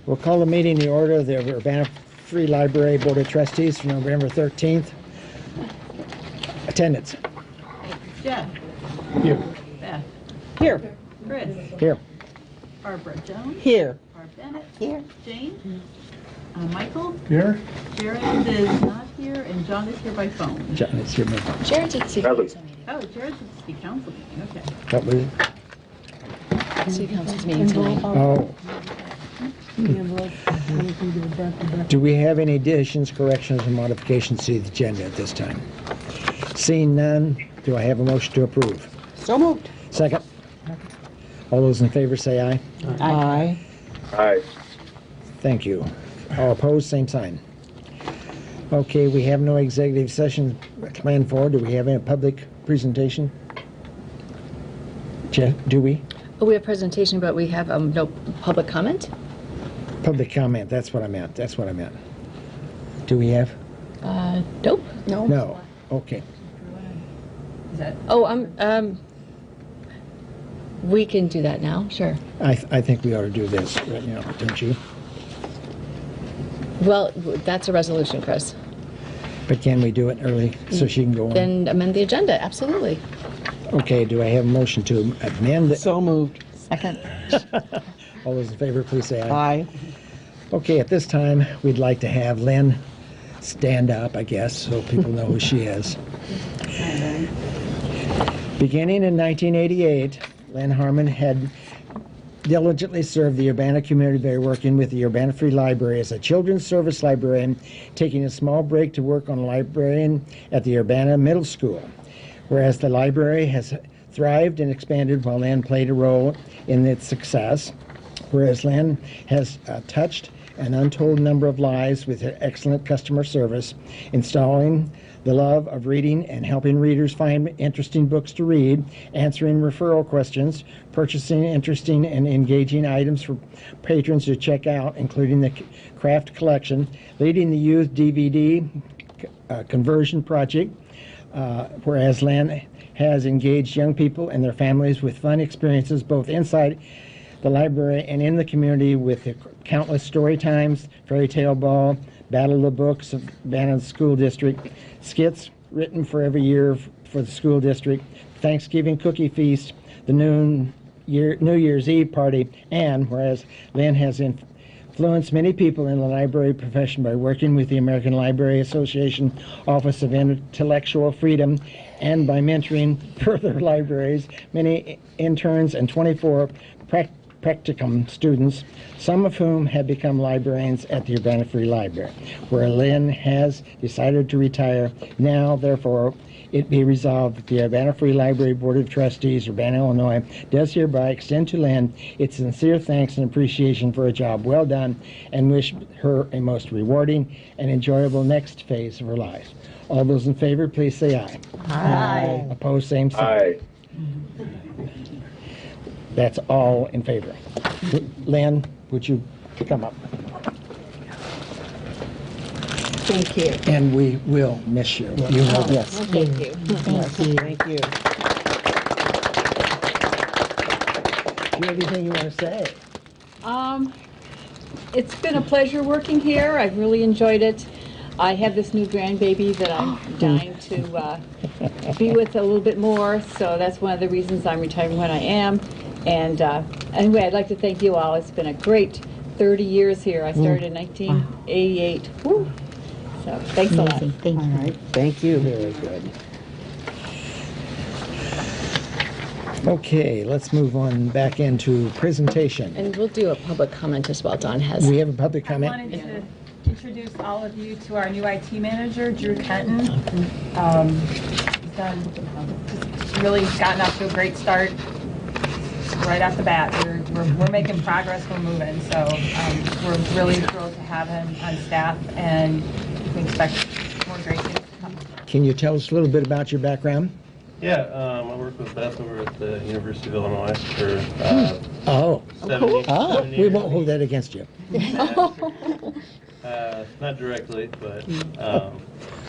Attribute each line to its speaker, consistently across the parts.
Speaker 1: We'll call the meeting to order of the Urbana Free Library Board of Trustees for November 13th. Attendance.
Speaker 2: Jeff.
Speaker 1: Here.
Speaker 2: Beth.
Speaker 3: Here.
Speaker 2: Chris.
Speaker 1: Here.
Speaker 2: Barbara Jones.
Speaker 3: Here.
Speaker 2: Barb Bennett.
Speaker 3: Here.
Speaker 2: Jane. Michael.
Speaker 1: Here.
Speaker 2: Jared is not here, and John is here by phone.
Speaker 1: John is here.
Speaker 4: Jared's at the city council meeting.
Speaker 2: Oh, Jared's at the city council meeting. Okay.
Speaker 1: What was it?
Speaker 4: City council's meeting tonight.
Speaker 1: Oh. Do we have any additions, corrections, or modifications to the agenda at this time? Seeing none, do I have a motion to approve?
Speaker 3: So moved.
Speaker 1: Second. All those in favor say aye.
Speaker 3: Aye.
Speaker 5: Aye.
Speaker 1: Thank you. All opposed, same sign. Okay, we have no executive session planned for. Do we have any public presentation? Jeff, do we?
Speaker 4: Oh, we have presentation, but we have no public comment?
Speaker 1: Public comment, that's what I meant. That's what I meant. Do we have?
Speaker 4: Nope.
Speaker 1: No. Okay.
Speaker 2: Is that?
Speaker 4: Oh, we can do that now, sure.
Speaker 1: I think we ought to do this right now, don't you?
Speaker 4: Well, that's a resolution, Chris.
Speaker 1: But can we do it early so she can go on?
Speaker 4: Then amend the agenda, absolutely.
Speaker 1: Okay, do I have a motion to amend it?
Speaker 3: So moved. Second.
Speaker 1: All those in favor, please say aye.
Speaker 3: Aye.
Speaker 1: Okay, at this time, we'd like to have Lynn stand up, I guess, so people know who she is. Beginning in 1988, Lynn Harmon had diligently served the Urbana community by working with the Urbana Free Library as a children's service librarian, taking a small break to work on librarian at the Urbana Middle School. Whereas the library has thrived and expanded while Lynn played a role in its success. Whereas Lynn has touched an untold number of lives with her excellent customer service, installing the love of reading and helping readers find interesting books to read, answering referral questions, purchasing interesting and engaging items for patrons to check out, including the craft collection, leading the youth DVD conversion project, whereas Lynn has engaged young people and their families with fun experiences both inside the library and in the community with the countless story times, fairy tale ball, battle of the books of Urbana School District, skits written for every year for the school district, Thanksgiving cookie feast, the New Year's Eve party, and whereas Lynn has influenced many people in the library profession by working with the American Library Association Office of Intellectual Freedom and by mentoring further libraries, many interns, and 24 practicum students, some of whom have become librarians at the Urbana Free Library, where Lynn has decided to retire. Now, therefore, it be resolved that the Urbana Free Library Board of Trustees, Urbana, Illinois, does hereby extend to Lynn its sincere thanks and appreciation for a job well done and wish her a most rewarding and enjoyable next phase of her life. All those in favor, please say aye.
Speaker 3: Aye.
Speaker 1: Opposed, same sign.
Speaker 5: Aye.
Speaker 1: That's all in favor. Lynn, would you come up?
Speaker 3: Thank you.
Speaker 1: And we will miss you. You know this.
Speaker 4: Thank you.
Speaker 3: Thank you.
Speaker 1: Do you have anything you want to say?
Speaker 6: It's been a pleasure working here. I've really enjoyed it. I have this new grandbaby that I'm dying to be with a little bit more, so that's one of the reasons I'm retiring when I am. And anyway, I'd like to thank you all. It's been a great 30 years here. I started in 1988. Woo. So thanks a lot.
Speaker 3: Thank you. All right. Thank you.
Speaker 1: Very good. Okay, let's move on back into presentation.
Speaker 4: And we'll do a public comment as well. Don has.
Speaker 1: We have a public
Speaker 7: I
Speaker 1: comment?
Speaker 7: wanted to introduce all of you to our new IT manager, Drew Kenton. He's really gotten off to a great start right off the bat. We're making progress, we're moving, so we're really thrilled to have him on staff, and we expect more great things to come.
Speaker 1: Can you tell us a little bit about your background?
Speaker 8: Yeah, I work with Beth over at the University of Illinois for 7 years.
Speaker 1: We won't hold that against you.
Speaker 8: Not directly, but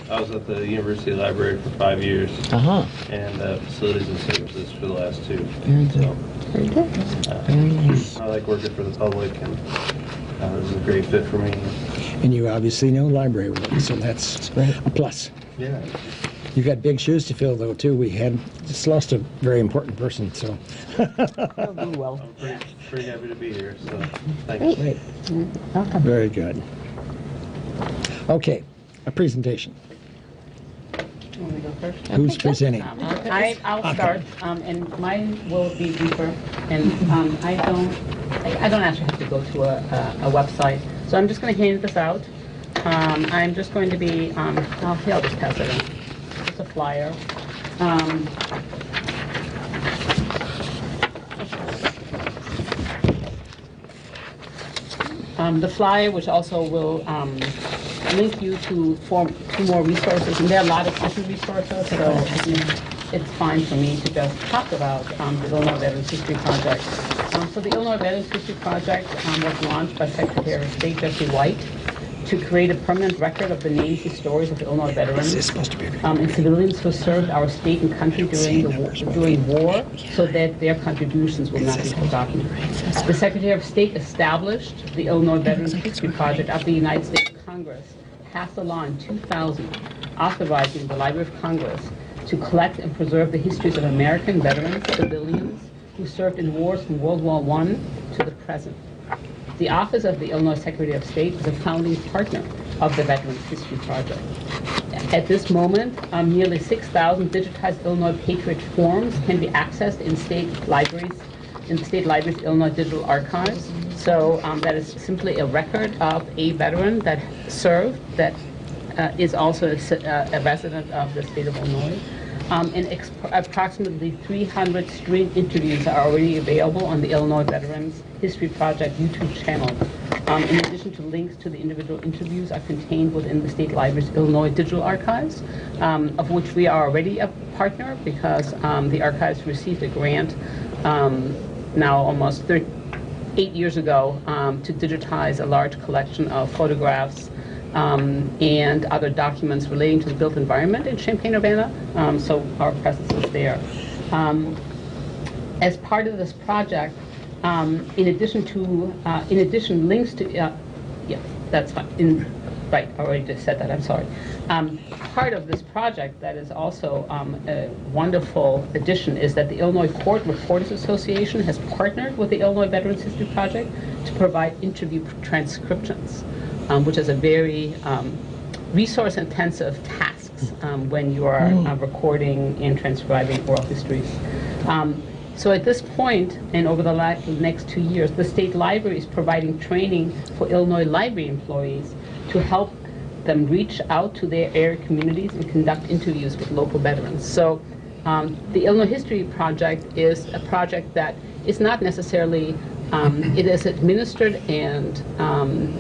Speaker 8: I was at the University Library for 5 years, and facilities and services for the last 2.
Speaker 3: Very good.
Speaker 8: So,
Speaker 3: Very good. Very nice.
Speaker 8: I like working for the public, and This is a great fit for me.
Speaker 1: And you obviously know library work, so that's a plus.
Speaker 8: Yeah.
Speaker 1: You got big shoes to fill, though, too. We had just lost a very important person, so.
Speaker 3: You'll do well.
Speaker 8: I'm pretty happy to be here, so thank you.
Speaker 3: Great.
Speaker 1: Very good. Okay, a presentation.
Speaker 2: You want me to go first?
Speaker 1: Who's presenting?
Speaker 2: I'll start, and mine will be briefer, and I don't actually have to go to a website, so I'm just going to hand this out. I'm just going to be, I'll just pass it in. It's a flyer. The flyer, which also will link you to two more resources, and there are a lot of different resources, so it's fine for me to just talk about the Illinois Veterans History Project. So the Illinois Veterans History Project was launched by Secretary of State Jesse White to create a permanent record of the names and stories of Illinois veterans
Speaker 1: This is supposed to be.
Speaker 2: and civilians who served our state and country during war, so that their contributions will not be forgotten. The Secretary of State established the Illinois Veterans History Project after the United States Congress passed a law in 2000 authorizing the Library of Congress to collect and preserve the histories of American veterans, civilians who served in wars from World War I to the present. The Office of the Illinois Secretary of State is a founding partner of the Veterans History Project. At this moment, nearly 6,000 digitized Illinois Patriot forms can be accessed in state libraries, Illinois Digital Archives. So that is simply a record of a veteran that served, that is also a resident of the state of Illinois. And approximately 300 streamed interviews are already available on the Illinois Veterans History Project YouTube channel. In addition to links to the individual interviews are contained within the State Library's Illinois Digital Archives, of which we are already a partner because the archives received a grant now almost 8 years ago to digitize a large collection of photographs and other documents relating to the built environment in Champaign-Urbana, so our presence is there. As part of this project, in addition, links to, yeah, that's fine. Right, I already just said that, I'm sorry. Part of this project that is also a wonderful addition is that the Illinois Court Reporters Association has partnered with the Illinois Veterans History Project to provide interview transcriptions, which is a very resource-intensive task when you are recording and transcribing oral histories. So at this point, and over the next 2 years, the State Library is providing training for Illinois library employees to help them reach out to their area communities and conduct interviews with local veterans. So the Illinois History Project is a project that is not necessarily, it is administered and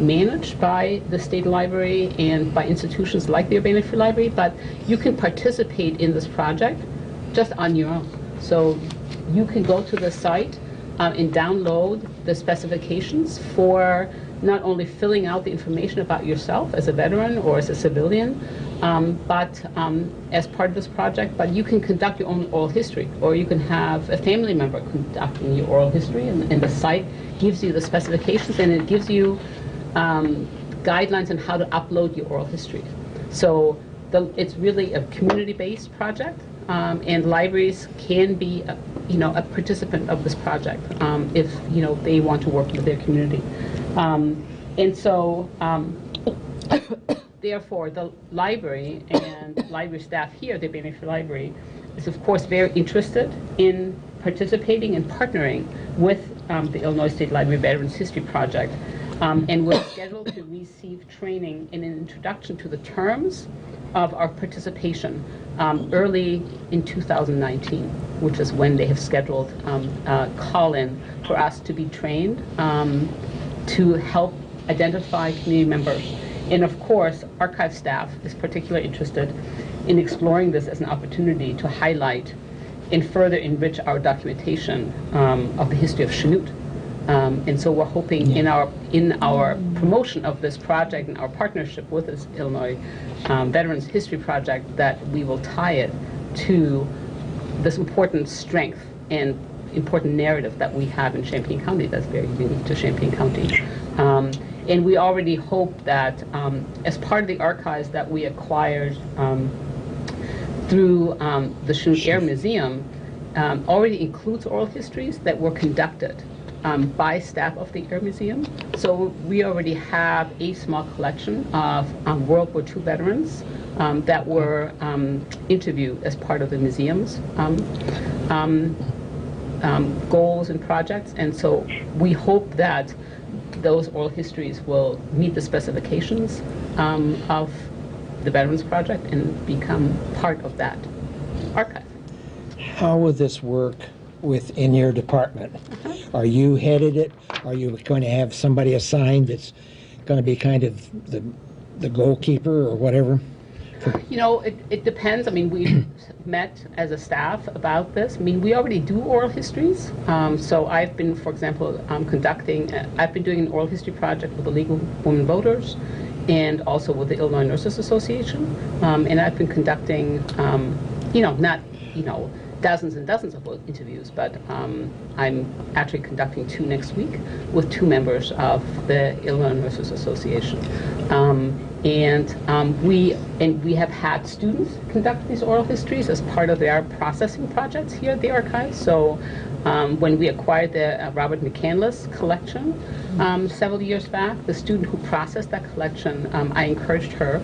Speaker 2: managed by the State Library and by institutions like the Urbana Free Library, but you can participate in this project just on your own. So you can go to the site and download the specifications for not only filling out the information about yourself as a veteran or as a civilian, but as part of this project, but you can conduct your own oral history, or you can have a family member conducting your oral history, and the site gives you the specifications, and it gives you guidelines on how to upload your oral history. So it's really a community-based project, and libraries can be a participant of this project if they want to work with their community. And so therefore the library and library staff here at the Urbana Free Library is of course very interested in participating and partnering with the Illinois State Library Veterans History Project, and we're scheduled to receive training in an introduction to the terms of our participation early in 2019, which is when they have scheduled a call-in for us to be trained to help identify community members. And of course, archive staff is particularly interested in exploring this as an opportunity to highlight and further enrich our documentation of the history of Chanute. And so we're hoping in our promotion of this project and our partnership with this Illinois Veterans History Project that we will tie it to this important strength and important narrative that we have in Champaign County that's very unique to Champaign County. And we already hope that as part of the archives that we acquired through the Chinook Air Museum, already includes oral histories that were conducted by staff of the Air Museum. So we already have a small collection of World War II veterans that were interviewed as part of the museum's goals and projects. And so we hope that those oral histories will meet the specifications of the Veterans Project and become part of that archive.
Speaker 1: How will this work within your department? Are you headed it? Are you going to have somebody assigned that's going to be kind of the goalkeeper or whatever?
Speaker 2: You know, it depends. I mean, we met as a staff about this. I mean, we already do oral histories. So I've been, for example, I've been doing an oral history project with the League of Women Voters and also with the Illinois Nurses Association. And I've been conducting, not, dozens and dozens of interviews, but I'm actually conducting 2 next week with 2 members of the Illinois Nurses Association. We have had students conduct these oral histories as part of their processing projects here at the archives. So when we acquired the Robert McCandless collection several years back, the student who processed that collection, I encouraged her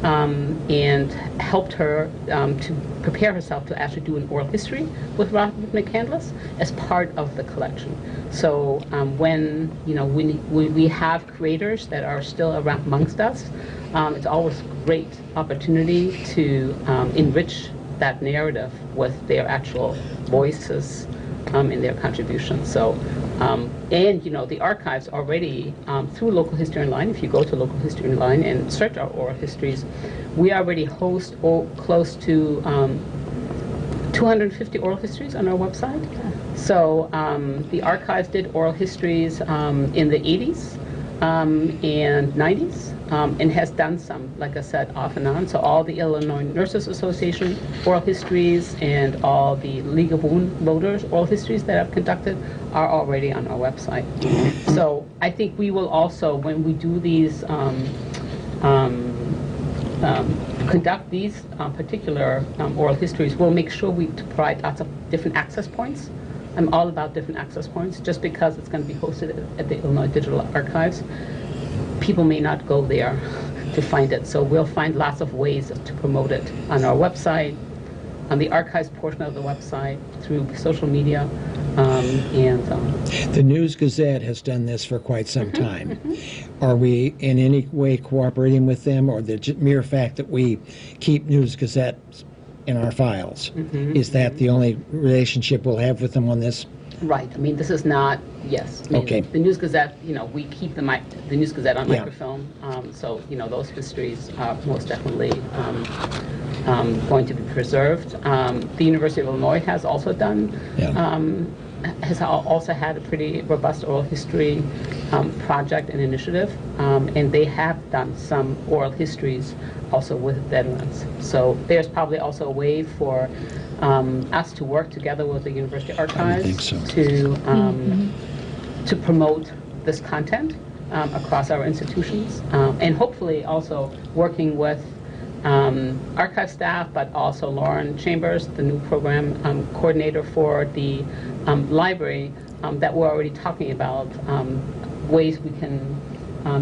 Speaker 2: and helped her to prepare herself to actually do an oral history with Robert McCandless as part of the collection. So when we have creators that are still around amongst us, it's always a great opportunity to enrich that narrative with their actual voices and their contributions. So, the archives already, through Local History Online, if you go to Local History Online and search our oral histories, we already host close to 250 oral histories on our website. So the archives did oral histories in the 80s and 90s. And has done some, like I said, off and on. So all the Illinois Nurses Association oral histories and all the League of Women Voters oral histories that I've conducted are already on our website. So I think we will also, when we do these, conduct these particular oral histories, we'll make sure we provide lots of different access points. I'm all about different access points. Just because it's going to be hosted at the Illinois Digital Archives, people may not go there to find it. So we'll find lots of ways to promote it on our website, on the archives portion of the website, through social media,
Speaker 1: The News Gazette has done this for quite some time. Are we in any way cooperating with them, or the mere fact that we keep News Gazette in our files? Is that the only relationship we'll have with them on this?
Speaker 2: Right. I mean, this is not, yes. I mean,
Speaker 1: Okay.
Speaker 2: The News Gazette, we keep the News Gazette on
Speaker 1: Yeah.
Speaker 2: microfilm. So, those histories are most definitely going to be preserved. The University of Illinois has also done, has also had a pretty robust oral history project and initiative. And they have done some oral histories also with veterans. So there's probably also a way for us to work together with the University Archives to promote this content across our institutions, and hopefully also working with archive staff, but also Lauren Chambers, the new program coordinator for the library, that we're already talking about ways we can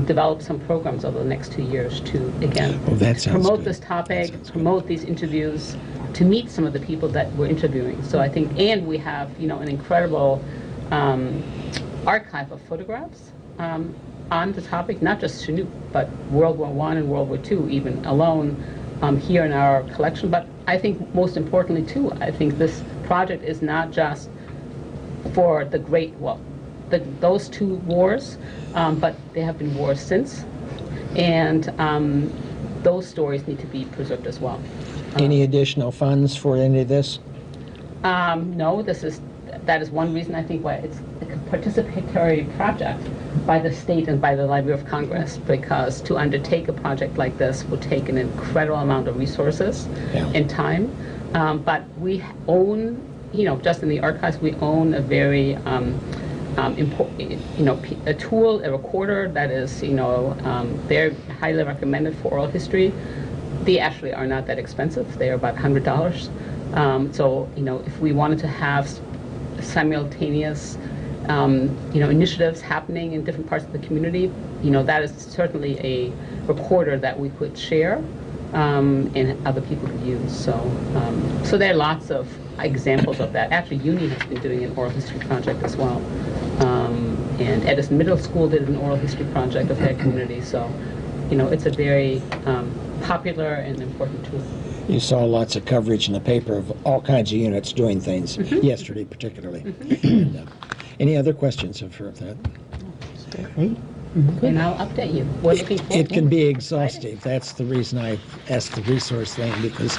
Speaker 2: develop some programs over the next 2 years to, again,
Speaker 1: that sounds
Speaker 2: promote
Speaker 1: good.
Speaker 2: this topic, promote these interviews, to meet some of the people that we're interviewing. So I think, and we have, an incredible archive of photographs on the topic, not just Chinook, but World War I and World War II even alone here in our collection. But I think most importantly too, I think this project is not just for those 2 wars, but there have been wars since, and those stories need to be preserved as well.
Speaker 1: Any additional funds for any of this?
Speaker 2: No, that is one reason I think why it's a participatory project by the state and by the Library of Congress, because to undertake a project like this will take an incredible amount of resources and time. But we own, just in the archives, we own a very a tool, a recorder that is, very highly recommended for oral history. They actually are not that expensive. They are about $100. So, if we wanted to have simultaneous, initiatives happening in different parts of the community, that is certainly a recorder that we could share and other people could use. So there are lots of examples of that. Actually, Uni has been doing an oral history project as well. And Edison Middle School did an oral history project of their community. So, it's a very popular and important tool.
Speaker 1: You saw lots of coverage in the paper of all kinds of units doing things yesterday, particularly. And, any other questions of that?
Speaker 2: And I'll update you. We're looking forward.
Speaker 1: It can be exhaustive. That's the reason I asked the resource thing, because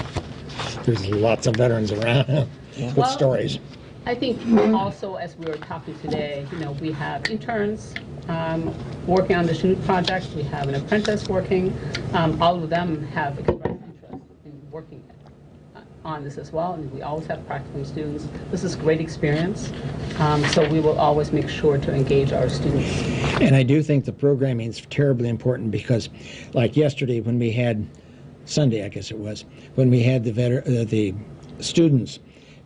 Speaker 1: there's lots of veterans around with
Speaker 2: Well,
Speaker 1: stories.
Speaker 2: I think also, as we were talking today, we have interns working on the student project. We have an apprentice working. All of them have expressed interest in working on this as well. And we always have practicum students. This is great experience. So we will always make sure to engage our students.
Speaker 1: And I do think the programming is terribly important, because like yesterday when we had, Sunday I guess it was, when we had the students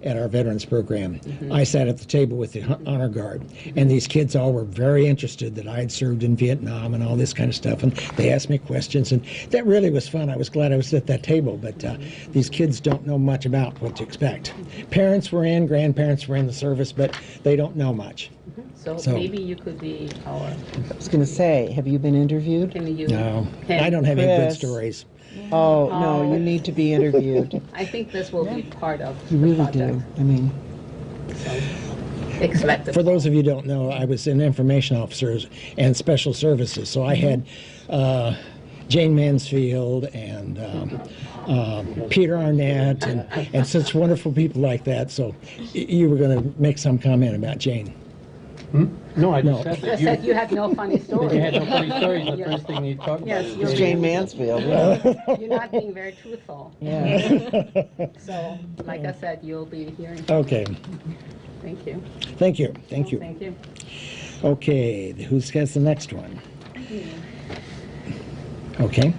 Speaker 1: at our veterans program, I sat at the table with the honor guard, and these kids all were very interested that I had served in Vietnam and all this kind of stuff, and they asked me questions, and that really was fun. I was glad I was at that table, but these kids don't know much about what to expect. Parents were in, grandparents were in the service, but they don't know much.
Speaker 2: So
Speaker 1: So-
Speaker 2: maybe you could be our,
Speaker 3: I was going to say, have you been interviewed?
Speaker 2: can you?
Speaker 1: No,
Speaker 2: can-
Speaker 1: I don't have any good
Speaker 3: Chris.
Speaker 1: stories.
Speaker 3: Oh, no, you need to be interviewed.
Speaker 2: I think this will be part of
Speaker 3: You
Speaker 2: the
Speaker 3: really
Speaker 2: project.
Speaker 3: do. I mean,
Speaker 2: So expect it.
Speaker 1: For those of you who don't know, I was in information officers and special services, so I had Jane Mansfield and Peter Arnett and such wonderful people like that. So you were going to make some comment about Jane.
Speaker 5: No, I
Speaker 1: No.
Speaker 5: just said
Speaker 2: You
Speaker 5: that
Speaker 2: said you had no funny stories.
Speaker 5: you had no funny stories. The first thing you talked about.
Speaker 2: Yes,
Speaker 5: is
Speaker 2: you're
Speaker 3: it's
Speaker 5: Jane.
Speaker 3: Jane Mansfield. Yeah.
Speaker 2: You're not being very truthful.
Speaker 3: Yeah.
Speaker 2: So, like I said, you'll be hearing.
Speaker 1: Okay,
Speaker 2: Thank you.
Speaker 1: thank you, thank you.
Speaker 2: Thank you.
Speaker 1: Okay, who's has the next one? Okay.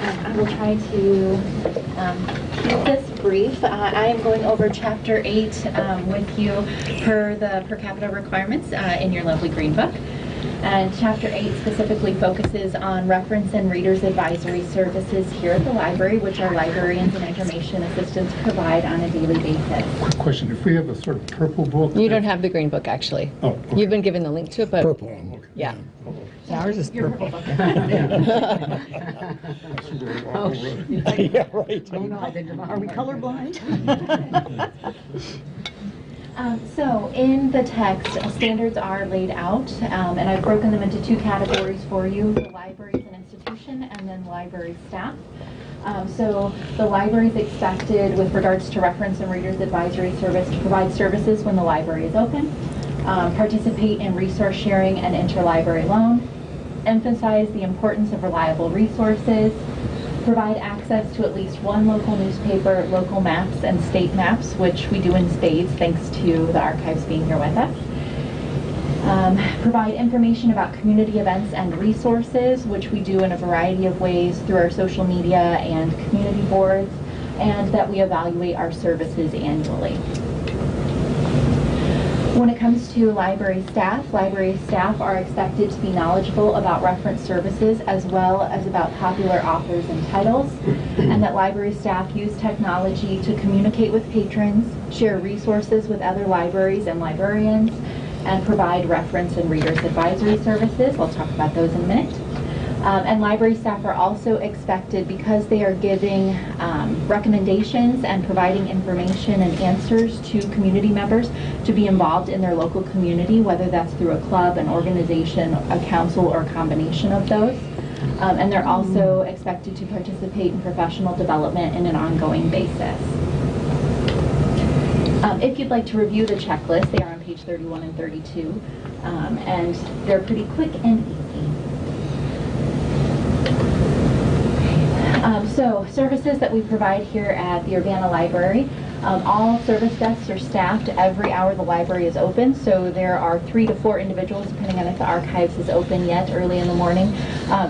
Speaker 9: I will try to keep this brief. I am going over Chapter 8 with you per the per capita requirements in your lovely Green Book. And Chapter 8 specifically focuses on reference and readers advisory services here at the library, which our librarians and information assistants provide on a daily basis.
Speaker 5: Quick question, if we have a sort of purple book.
Speaker 4: You don't have the green book, actually.
Speaker 5: Oh, okay.
Speaker 4: You've been given the link to it, but
Speaker 1: Purple.
Speaker 4: yeah.
Speaker 3: Ours is purple.
Speaker 2: Oh,
Speaker 1: Yeah, right.
Speaker 3: Are we colorblind?
Speaker 9: So in the text, standards are laid out, and I've broken them into two categories for you: the library as an institution, and then library staff. So the library is expected, with regards to reference and readers advisory service, to provide services when the library is open, participate in resource sharing and interlibrary loan, emphasize the importance of reliable resources, provide access to at least one local newspaper, local maps, and state maps, which we do in spades thanks to the archives being here with us. Provide information about community events and resources, which we do in a variety of ways through our social media and community boards, and that we evaluate our services annually. When it comes to library staff are expected to be knowledgeable about reference services as well as about popular authors and titles, and that library staff use technology to communicate with patrons, share resources with other libraries and librarians, and provide reference and readers advisory services. We'll talk about those in a minute. And library staff are also expected, because they are giving recommendations and providing information and answers to community members, to be involved in their local community, whether that's through a club, an organization, a council, or a combination of those. And they're also expected to participate in professional development in an ongoing basis. If you'd like to review the checklist, they are on page 31 and 32, and they're pretty quick and easy. So services that we provide here at the Urbana Library All service desks are staffed every hour the library is open, so there are 3 to 4 individuals, depending on if the archives is open yet early in the morning,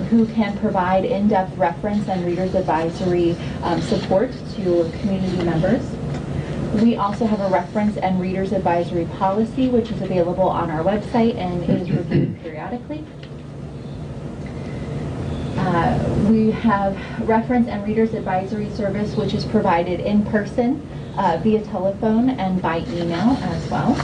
Speaker 9: who can provide in-depth reference and reader's advisory support to community members. We also have a reference and reader's advisory policy, which is available on our website and is reviewed periodically. We have reference and reader's advisory service, which is provided in person, via telephone, and by email as well.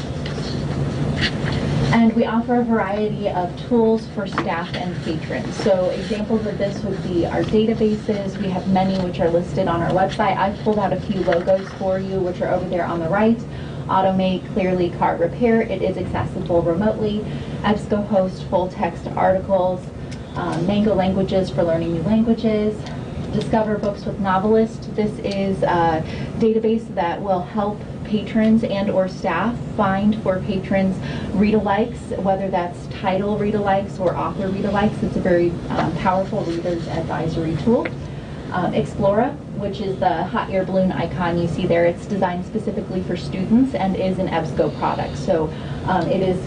Speaker 9: And we offer a variety of tools for staff and patrons. So examples of this would be our databases. We have many which are listed on our website. I've pulled out a few logos for you, which are over there on the right. Automate, Clearly, Card Repair. It is accessible remotely. EBSCOhost, full text articles. Mango Languages for learning new languages. Discover Books with Novelists. This is a database that will help patrons and or staff find for patrons read-alikes, whether that's title read-alikes or author read-alikes. It's a very powerful reader's advisory tool. Explora, which is the hot air balloon icon you see there. It's designed specifically for students and is an EBSCO product. So it is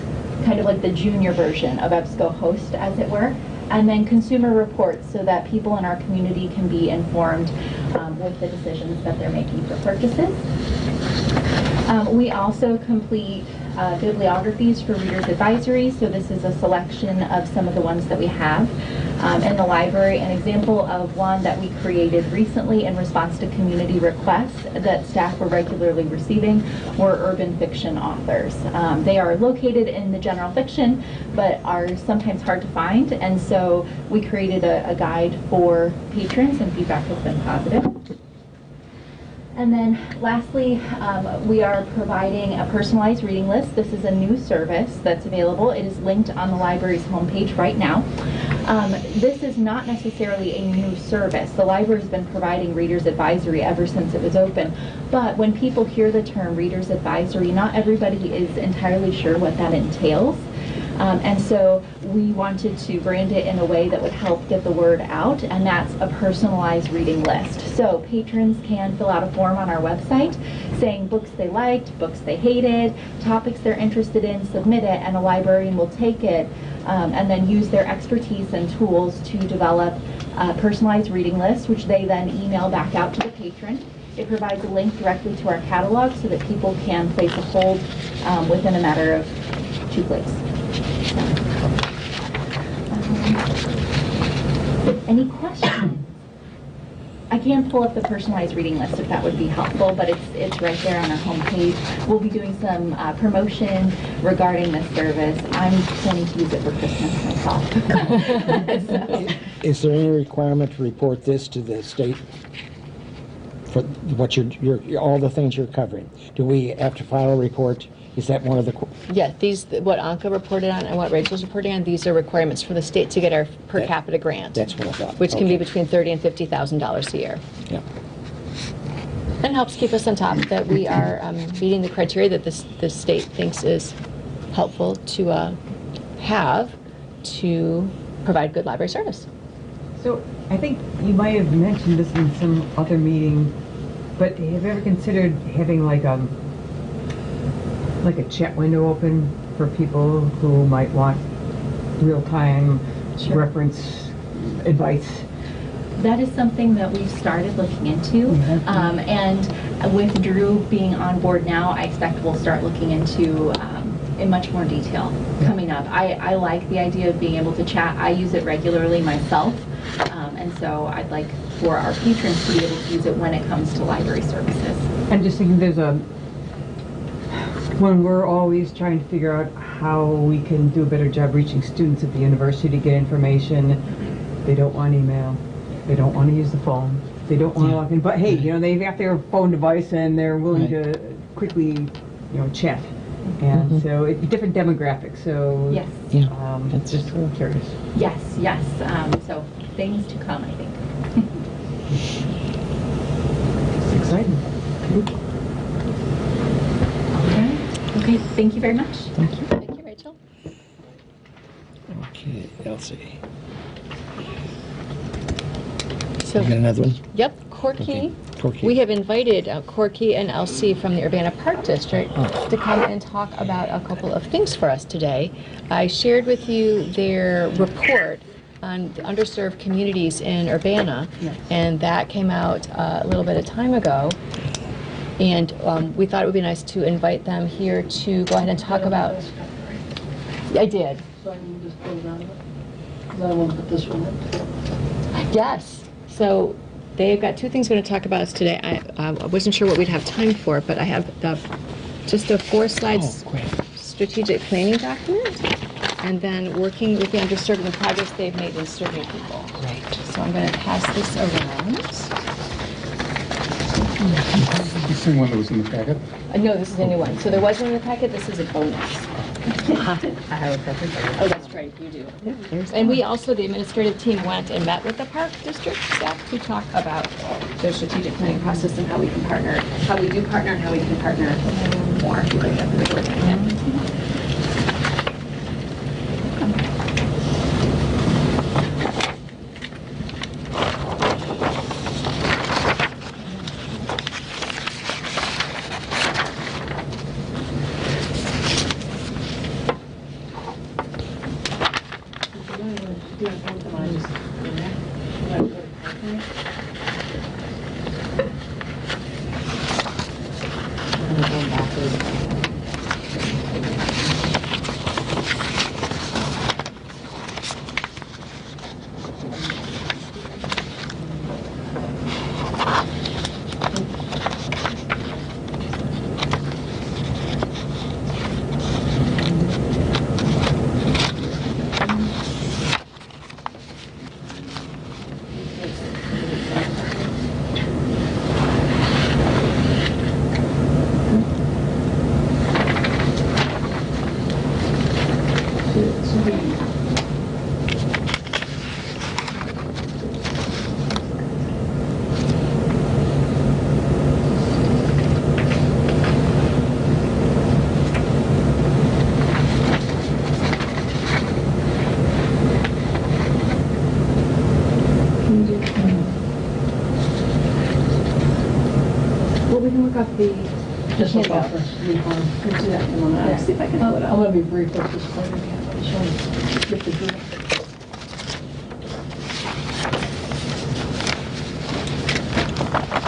Speaker 9: kind of like the junior version of EBSCOhost, as it were. And then consumer reports, so that people in our community can be informed with the decisions that they're making for purchases. We also complete bibliographies for readers' advisory, so this is a selection of some of the ones that we have in the library. An example of one that we created recently in response to community requests that staff were regularly receiving were urban fiction authors. They are located in the general fiction, but are sometimes hard to find, and so we created a guide for patrons, and feedback has been positive. And then lastly, we are providing a personalized reading list. This is a new service that's available. It is linked on the library's homepage right now. This is not necessarily a new service. The library's been providing reader's advisory ever since it was open. But when people hear the term reader's advisory, not everybody is entirely sure what that entails. And so we wanted to brand it in a way that would help get the word out, and that's a personalized reading list. So patrons can fill out a form on our website saying books they liked, books they hated, topics they're interested in, submit it, and a librarian will take it and then use their expertise and tools to develop a personalized reading list, which they then email back out to the patron. It provides a link directly to our catalog so that people can place a hold within a matter of 2 clicks. Any questions? I can pull up the personalized reading list if that would be helpful, but it's right there on our homepage. We'll be doing some promotion regarding this service. I'm planning to use it for Christmas myself. So.
Speaker 1: Is there any requirement to report this to the state for what all the things you're covering? Do we have to file a report? Is that one of the...
Speaker 4: Yeah, what Anka reported on and what Rachel's reporting on, these are requirements for the state to get our per capita grant.
Speaker 1: That's what I thought.
Speaker 4: Which can
Speaker 1: Okay.
Speaker 4: be between $30,000 and $50,000 a year.
Speaker 1: Yeah.
Speaker 4: And helps keep us on top that we are meeting the criteria that the state thinks is helpful to have to provide good library service.
Speaker 3: So I think you might have mentioned this in some other meeting, but have you ever considered having like a chat window open for people who might want real-time reference advice?
Speaker 9: That is something that we've started looking into, and with Drew being on board now, I expect we'll start looking into in much more detail coming up. I like the idea of being able to chat. I use it regularly myself, and so I'd like for our patrons to be able to use it when it comes to library services.
Speaker 3: I'm just thinking when we're always trying to figure out how we can do a better job reaching students at the university to get information, they don't want email. They don't want to use the phone. They don't want to log in. But hey, they've got their phone device and they're willing to quickly, chat. And so it's different demographics. So
Speaker 9: Yes.
Speaker 3: it's just curious.
Speaker 9: Yes. So things to come, I think.
Speaker 3: It's exciting.
Speaker 9: All right. Okay. Thank you very much.
Speaker 4: Thank you, Rachel.
Speaker 1: Okay, Elsie.
Speaker 4: So,
Speaker 1: You got another one?
Speaker 4: yep, Corky
Speaker 1: Corky.
Speaker 4: we have invited Corky and Elsie from the Urbana Park District to come and talk about a couple of things for us today. I shared with you their report on the underserved communities in Urbana, and that came out a little bit of time ago. And we thought it would be nice to invite them here to go ahead and talk about. I did.
Speaker 10: So I can just pull it out of it? Because I want to put this one in.
Speaker 4: Yes. So they've got two things we're going to talk about today. I wasn't sure what we'd have time for, but I have just a 4 slides strategic planning document, and then working with the underserved and the progress they've made in serving people. Right. So I'm going to pass this around.
Speaker 5: You see one that was in the packet?
Speaker 4: No, this is a new one. So there was one in the packet. This is a bonus.
Speaker 2: I have a preference.
Speaker 4: Oh, that's right, you do. And we also, the administrative team went and met with the Park District staff to talk about their strategic planning process and how we can partner, how we do partner and how we can partner more. If you look at the visual packet. Well, we can look up the
Speaker 10: Just look off this.
Speaker 4: We'll do that in a moment. I'll see if I can pull it
Speaker 10: I'm
Speaker 4: up.
Speaker 10: going to be brief with this point. I just want to get the group.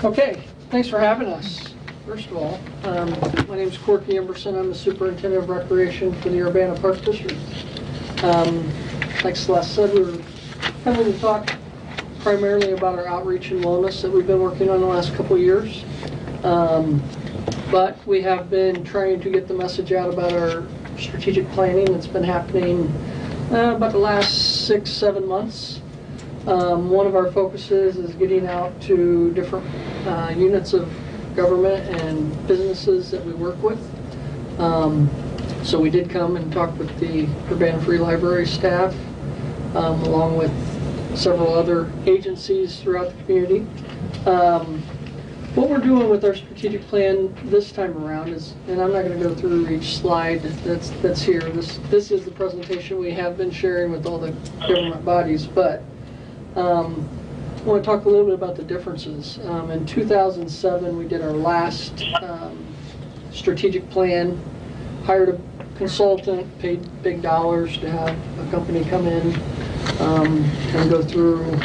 Speaker 10: Okay, thanks for having us. First of all, my name is Corky Emberson. I'm the Superintendent of Recreation for the Urbana Park District. Like Celeste said, we were having to talk primarily about our outreach and wellness that we've been working on the last couple of years. But we have been trying to get the message out about our strategic planning that's been happening about the last 6-7 months. One of our focuses is getting out to different units of government and businesses that we work with. So we did come and talk with the Urbana Free Library staff, along with several other agencies throughout the community. What we're doing with our strategic plan this time around is, and I'm not going to go through each slide that's here. This is the presentation we have been sharing with all the government bodies, but I want to talk a little bit about the differences. In 2007, we did our last strategic plan, hired a consultant, paid big dollars to have a company come in and go through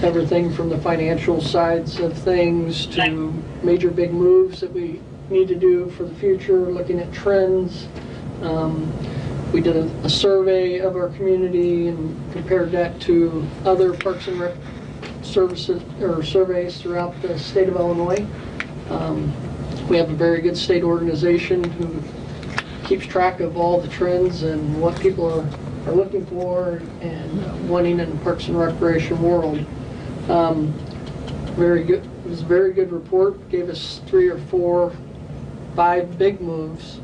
Speaker 10: everything from the financial sides of things to major big moves that we need to do for the future, looking at trends. We did a survey of our community and compared that to other Parks and Rec services or surveys throughout the state of Illinois. We have a very good state organization who keeps track of all the trends and what people are looking for and wanting in the Parks and Recreation world. Very good. It was a very good report. Gave us 3 or 4, 5 big moves,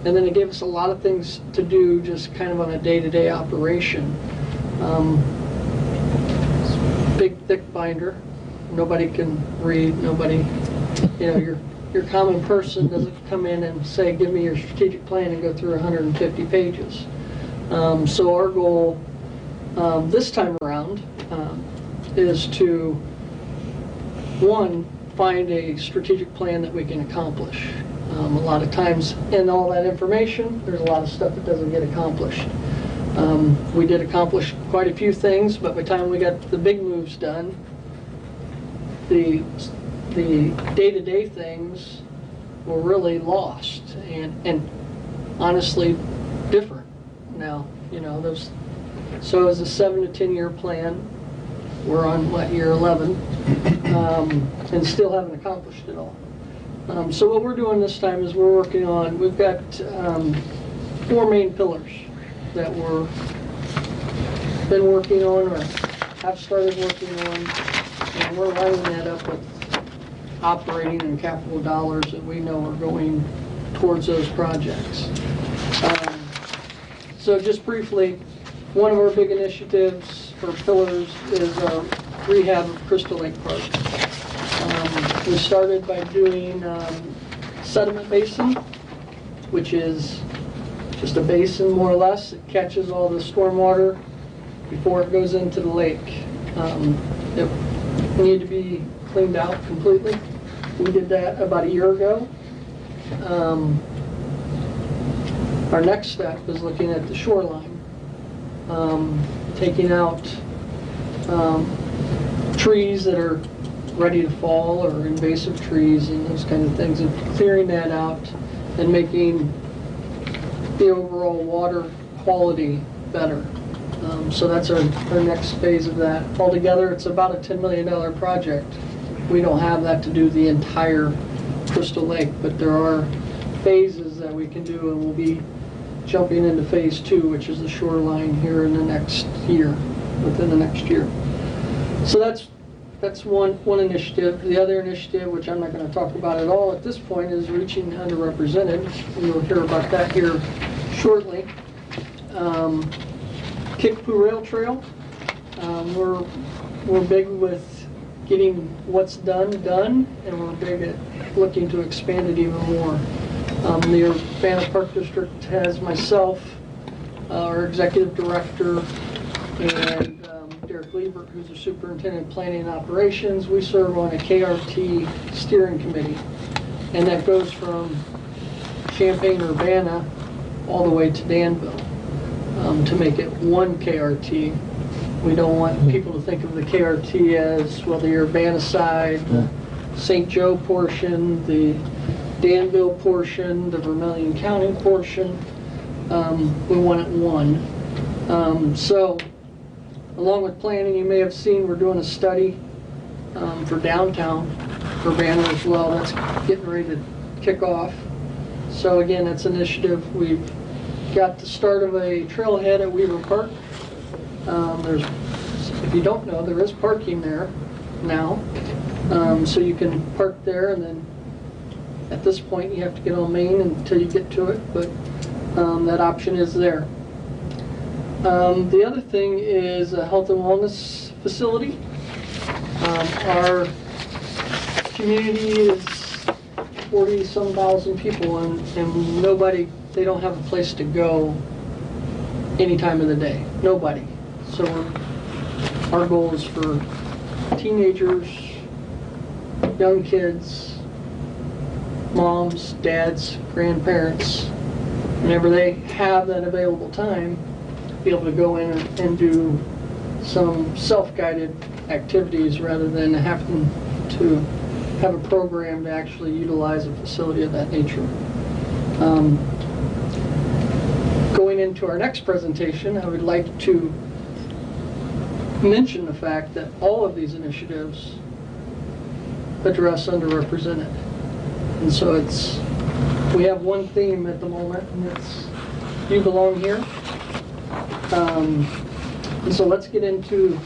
Speaker 10: and then it gave us a lot of things to do, just kind of on a day-to-day operation. Big, thick binder. Nobody can read. Nobody, your common person doesn't come in and say, "Give me your strategic plan," and go through 150 pages. So our goal this time around is to, one, find a strategic plan that we can accomplish. A lot of times in all that information, there's a lot of stuff that doesn't get accomplished. We did accomplish quite a few things, but by the time we got the big moves done, the day-to-day things were really lost and honestly different now. You know, so it was a 7 to 10 year plan. We're on year 11, and still haven't accomplished it all. So what we're doing this time is we've got 4 main pillars that we're been working on or have started working on, and we're lining that up with operating and capital dollars that we know are going towards those projects. So just briefly, one of our big initiatives or pillars is rehab of Crystal Lake Park. We started by doing sediment basin, which is just a basin more or less. It catches all the stormwater before it goes into the lake. It needed to be cleaned out completely. We did that about a year ago. Our next step is looking at the shoreline, taking out trees that are ready to fall or invasive trees and those kind of things, and clearing that out and making the overall water quality better. So that's our next phase of that. Altogether, it's about a $10 million project. We don't have that to do the entire Crystal Lake, but there are phases that we can do, and we'll be jumping into phase 2, which is the shoreline here in the next year, within the next year. So that's one initiative. The other initiative, which I'm not going to talk about at all at this point, is reaching underrepresented. You'll hear about that here shortly. Kickapoo Rail Trail. We're big with getting what's done, and we're big at looking to expand it even more. The Urbana Park District has myself, our executive director, and Derek Liebert, who's the superintendent of planning and operations. We serve on a KRT steering committee, and that goes from Champaign-Urbana all the way to Danville, to make it one KRT. We don't want people to think of the KRT as, well, the Urbana side, the St. Joe portion, the Danville portion, the Vermilion County portion. We want it one. So, along with planning, you may have seen we're doing a study for downtown Urbana as well. That's getting ready to kick off. So again, that's an initiative. We've got the start of a trailhead at Weaver Park. If you don't know, there is parking there now. So you can park there, and then at this point you have to get on Main until you get to it, but that option is there. The other thing is a health and wellness facility. Our community is 40-some thousand people, and they don't have a place to go any time of the day. Nobody. So our goal is for teenagers, young kids, moms, dads, grandparents, whenever they have that available time, be able to go in and do some self-guided activities rather than having to have a program to actually utilize a facility of that nature. Going into our next presentation, I would like to mention the fact that all of these initiatives address underrepresented. And so we have one theme at the moment, and it's you belong here. And so let's get into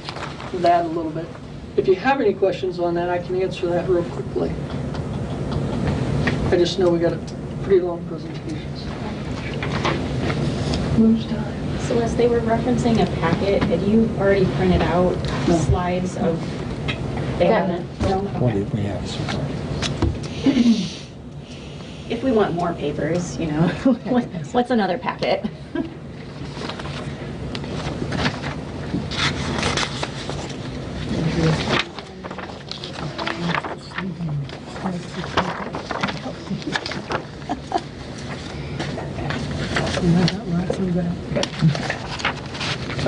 Speaker 10: that a little bit. If you have any questions on that, I can answer that real quickly. I just know we got a pretty long presentation. Moves time.
Speaker 11: So as they were referencing a packet, had you already printed out slides of that? No?
Speaker 1: What did we have so far?
Speaker 11: If we want more papers, what's another packet?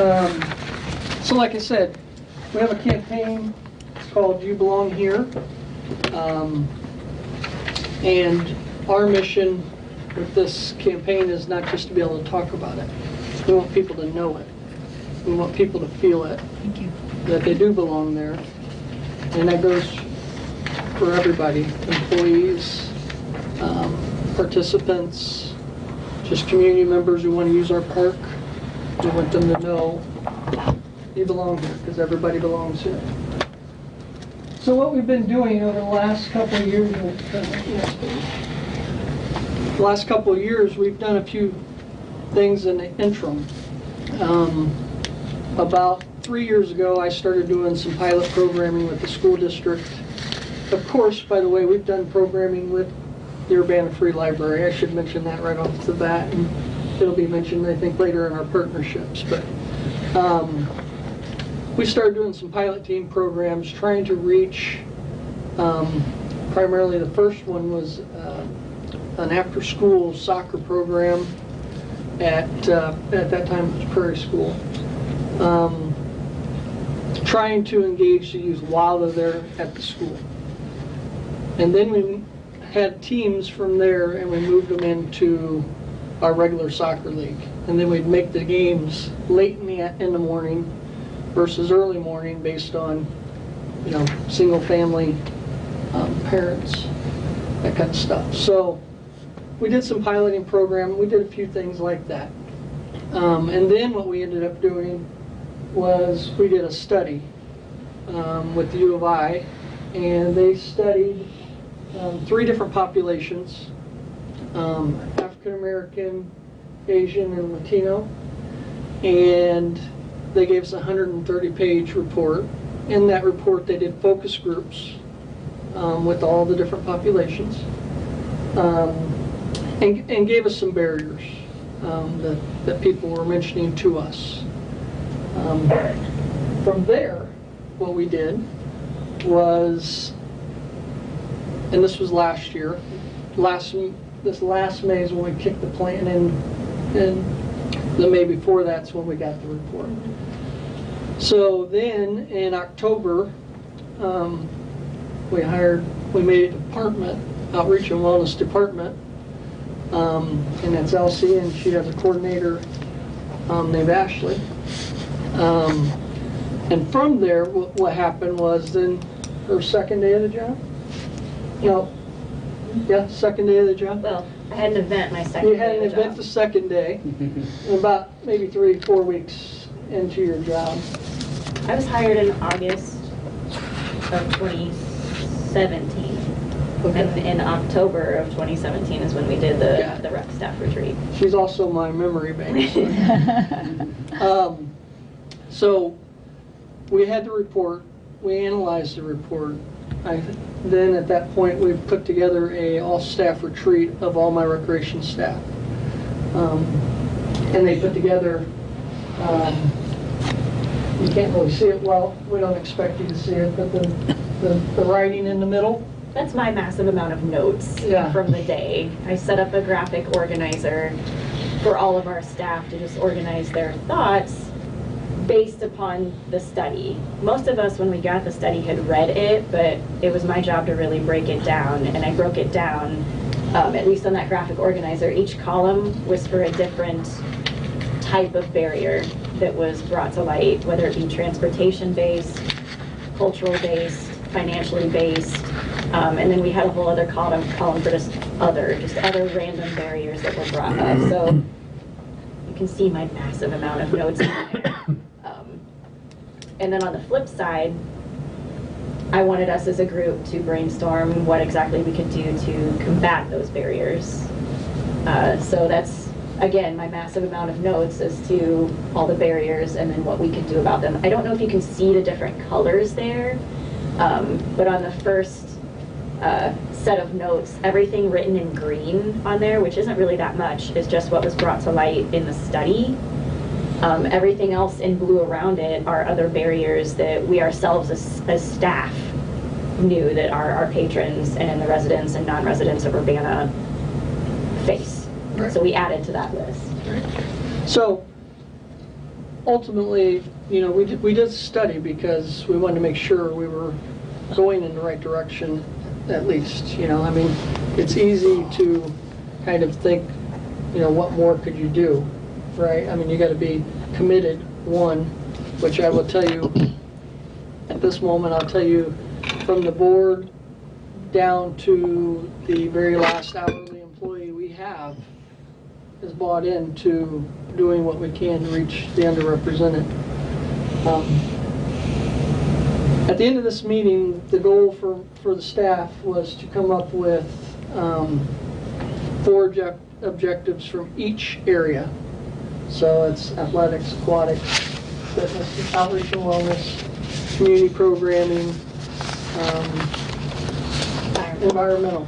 Speaker 10: So like I said, we have a campaign, it's called You Belong Here. And our mission with this campaign is not just to be able to talk about it. We want people to know it. We want people to feel it.
Speaker 6: Thank you.
Speaker 10: That they do belong there. And that goes for everybody, employees, participants, just community members who want to use our park. We want them to know you belong here, because everybody belongs here. So what we've been doing over the last couple of years, we've done a few things in the interim. About 3 years ago, I started doing some pilot programming with the school district. Of course, by the way, we've done programming with the Urbana Free Library. I should mention that right off the bat, and it'll be mentioned, I think, later in our partnerships. But we started doing some pilot team programs, trying to reach, primarily the first one was an after-school soccer program at that time it was Prairie School. Trying to engage the youth while they're there at the school. And then we had teams from there and we moved them into our regular soccer league. And then we'd make the games late in the morning versus early morning based on, you know, single family parents, that kind of stuff. So we did some piloting program. We did a few things like that. And then what we ended up doing was we did a study with the U of I, and they studied 3 different populations, African American, Asian, and Latino, and they gave us a 130-page report. In that report they did focus groups with all the different populations, and gave us some barriers that people were mentioning to us. From there, what we did was, and this was last year, this last May is when we kicked the plan in, and the May before that's when we got the report. So then in October, we made a department, Outreach and Wellness Department, and that's Elsie, and she has a coordinator named Ashley. And from there, what happened was then her second day of the job? No. Yeah, second day of the job?
Speaker 11: Well, I had an event my second day.
Speaker 10: You had an event the second day, and about maybe 3-4 weeks into your job.
Speaker 11: I was hired in August of 2017.
Speaker 10: Okay.
Speaker 11: And in October of 2017 is when we did the rec staff retreat.
Speaker 10: She's also my memory bank. So we had the report, we analyzed the report. Then at that point we put together a all-staff retreat of all my recreation staff. And they put together, you can't really see it well, we don't expect you to see it, but the writing in the middle.
Speaker 11: That's my massive amount of notes from the day. I set up a graphic organizer for all of our staff to just organize their thoughts based upon the study. Most of us, when we got the study, had read it, but it was my job to really break it down, and I broke it down, at least on that graphic organizer. Each column was for a different type of barrier that was brought to light, whether it be transportation-based, cultural-based, financially based, and then we had a whole other column for just other random barriers that were brought up. So you can see my massive amount of notes in there. And then on the flip side, I wanted us as a group to brainstorm what exactly we could do to combat those barriers. So that's, again, my massive amount of notes as to all the barriers and then what we could do about them. I don't know if you can see the different colors there, but on the first set of notes, everything written in green on there, which isn't really that much, is just what was brought to light in the study. Everything else in blue around it are other barriers that we ourselves as staff knew that our patrons and the residents and non-residents of Urbana face. Right. So we added to that list.
Speaker 10: Right. So ultimately, we did study because we wanted to make sure we were going in the right direction, at least. I mean, it's easy to kind of think, what more could you do, right? I mean, you got to be committed, one, which I will tell you at this moment, I'll tell you from the board down to the very last hourly employee we have is bought into doing what we can to reach the underrepresented. At the end of this meeting, the goal for the staff was to come up with 4 objectives from each area. So it's athletics, aquatics, fitness, outreach and wellness, community programming, environmental.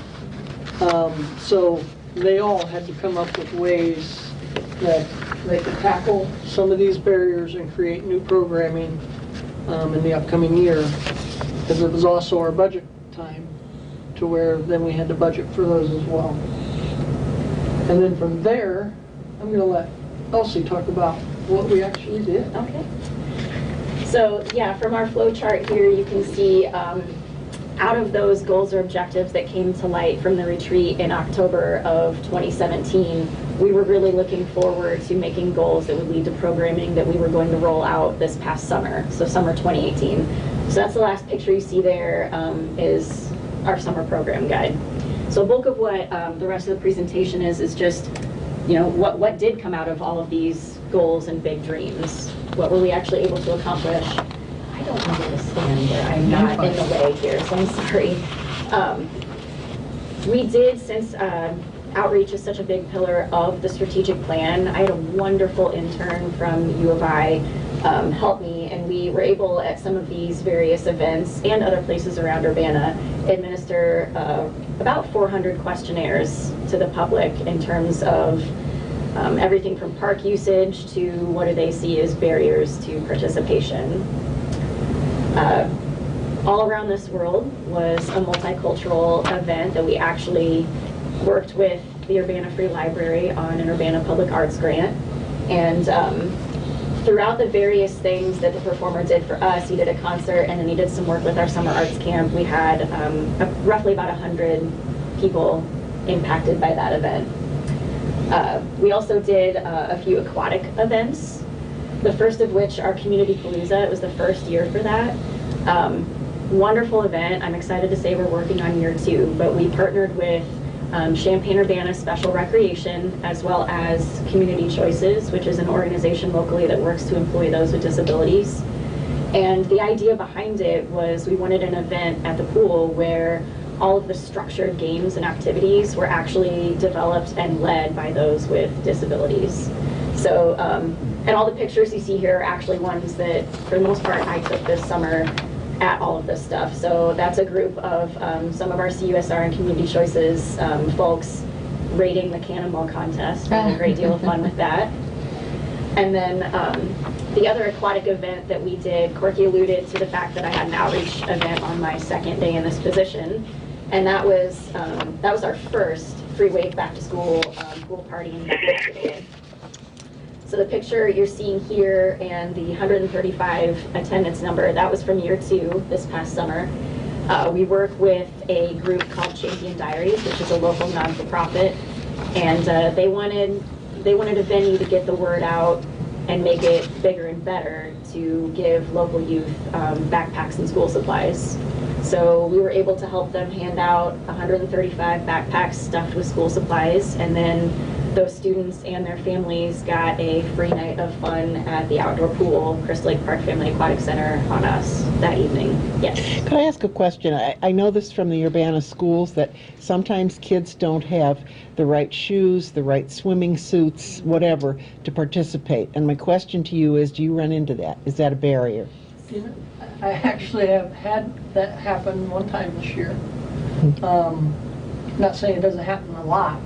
Speaker 10: So they all had to come up with ways that they could tackle some of these barriers and create new programming in the upcoming year, because it was also our budget time to where then we had to budget for those as well. And then from there, I'm going to let Elsie talk about what we actually did.
Speaker 11: Okay. So yeah, from our flow chart here, you can see out of those goals or objectives that came to light from the retreat in October of 2017, we were really looking forward to making goals that would lead to programming that we were going to roll out this past summer, so summer 2018. So that's the last picture you see there, is our summer program guide. So bulk of what the rest of the presentation is just, what did come out of all of these goals and big dreams? What were we actually able to accomplish? I don't know where to stand where I'm not in the way here, so I'm sorry. We did, since outreach is such a big pillar of the strategic plan, I had a wonderful intern from U of I help me, and we were able at some of these various events and other places around Urbana administer about 400 questionnaires to the public in terms of everything from park usage to what do they see as barriers to participation. All around this world was a multicultural event that we actually worked with the Urbana Free Library on an Urbana Public Arts grant. And throughout the various things that the performer did for us, he did a concert and then he did some work with our summer arts camp. We had roughly about 100 people impacted by that event. We also did a few aquatic events, the first of which, our Community Palooza. It was the first year for that. Wonderful event. I'm excited to say we're working on year 2, but we partnered with Champaign-Urbana Special Recreation, as well as Community Choices, which is an organization locally that works to employ those with disabilities. And the idea behind it was we wanted an event at the pool where all of the structured games and activities were actually developed and led by those with disabilities. So, and all the pictures you see here are actually ones that, for the most part, I took this summer at all of this stuff. So that's a group of some of our CUSR and Community Choices folks rating the cannonball contest. We had a great deal of fun with that. And then the other aquatic event that we did, Corky alluded to the fact that I had an outreach event on my second day in this position, and that was our first free wave back to school pool party in yesterday. So the picture you're seeing here and the 135 attendance number, that was from year 2 this past summer. We work with a group called Champion Diaries, which is a local non-for-profit, and they wanted a venue to get the word out and make it bigger and better to give local youth backpacks and school supplies. So we were able to help them hand out 135 backpacks stuffed with school supplies, and then those students and their families got a free night of fun at the outdoor pool, Crystal Lake Park Family Aquatic Center, on us that evening. Yes.
Speaker 12: Could I ask a question? I know this from the Urbana schools that sometimes kids don't have the right shoes, the right swimming suits, whatever, to participate. And my question to you is, do you run into that? Is that a barrier?
Speaker 10: I actually have had that happen one time this year. Not saying it doesn't happen a lot,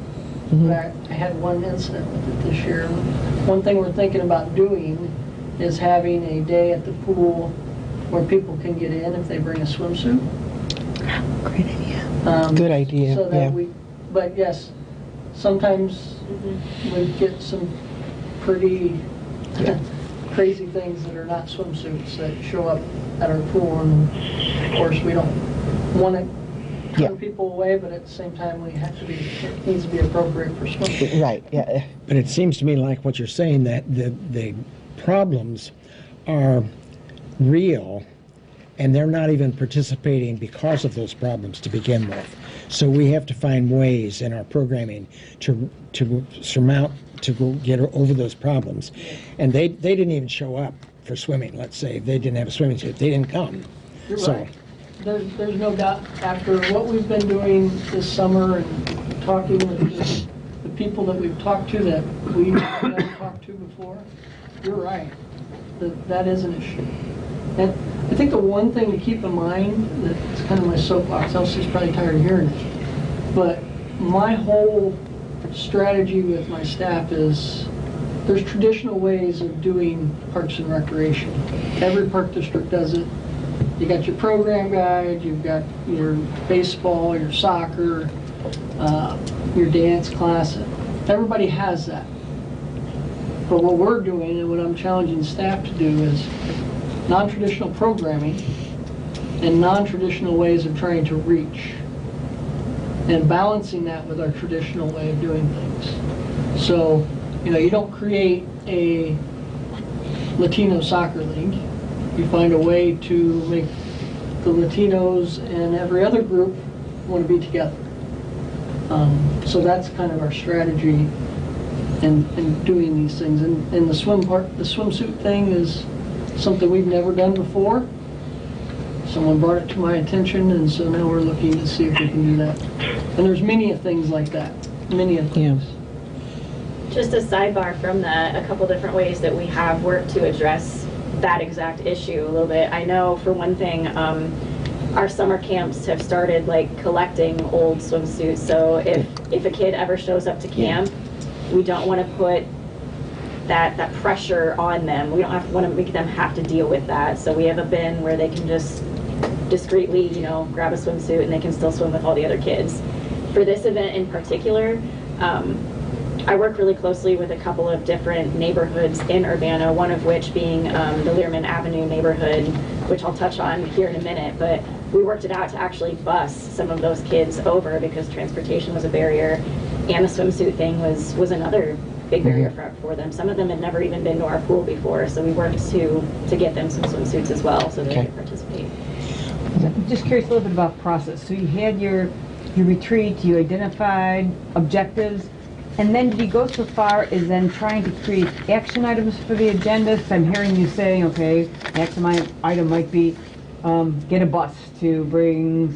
Speaker 10: but I had one incident with it this year. One thing we're thinking about doing is having a day at the pool where people can get in if they bring a swimsuit.
Speaker 12: Great idea. Good idea.
Speaker 10: So that
Speaker 12: yeah.
Speaker 10: But yes, sometimes we get some pretty crazy things that are not swimsuits that show up at our pool. And of course, we don't want to turn people away, but at the same time, we have to be, it needs to be appropriate for swimming.
Speaker 12: Right, yeah.
Speaker 1: But it seems to me like what you're saying, that the problems are real, and they're not even participating because of those problems to begin with. So we have to find ways in our programming to surmount, to go get over those problems. And they didn't even show up for swimming, let's say. They didn't have a swimming suit. They didn't come.
Speaker 10: You're right. There's no doubt, after what we've been doing this summer and talking with the people that we've talked to that we never talked to before, you're right. That is an issue. And I think the one thing to keep in mind, that's kind of my soapbox, Elsie's probably tired of hearing it, but my whole strategy with my staff is there's traditional ways of doing parks and recreation. Every park district does it. You got your program guide, you've got your baseball, your soccer, your dance class. Everybody has that. But what we're doing and what I'm challenging staff to do is non-traditional programming and non-traditional ways of trying to reach, and balancing that with our traditional way of doing things. So, you don't create a Latino soccer league. You find a way to make the Latinos and every other group want to be together. So that's kind of our strategy in doing these things. And the swimsuit thing is something we've never done before. Someone brought it to my attention, and so now we're looking to see if we can do that. And there's many of things like that, many of things.
Speaker 11: Just a sidebar from that, a couple different ways that we have worked to address that exact issue a little bit. I know, for one thing, our summer camps have started collecting old swimsuits. So if a kid ever shows up to camp, we don't want to put that pressure on them. We don't want to make them have to deal with that. So we have a bin where they can just discreetly, grab a swimsuit and they can still swim with all the other kids. For this event in particular, I work really closely with a couple of different neighborhoods in Urbana, one of which being the Learman Avenue neighborhood, which I'll touch on here in a minute. But we worked it out to actually bus some of those kids over because transportation was a barrier, and the swimsuit thing was another big barrier for them. Some of them had never even been to our pool before, so we worked to get them some swimsuits as well so they could participate.
Speaker 3: I'm just curious a little bit about process. So you had your retreat, you identified objectives, and then did you go so far as then trying to create action items for the agenda? So I'm hearing you say, okay, action item might be get a bus to bring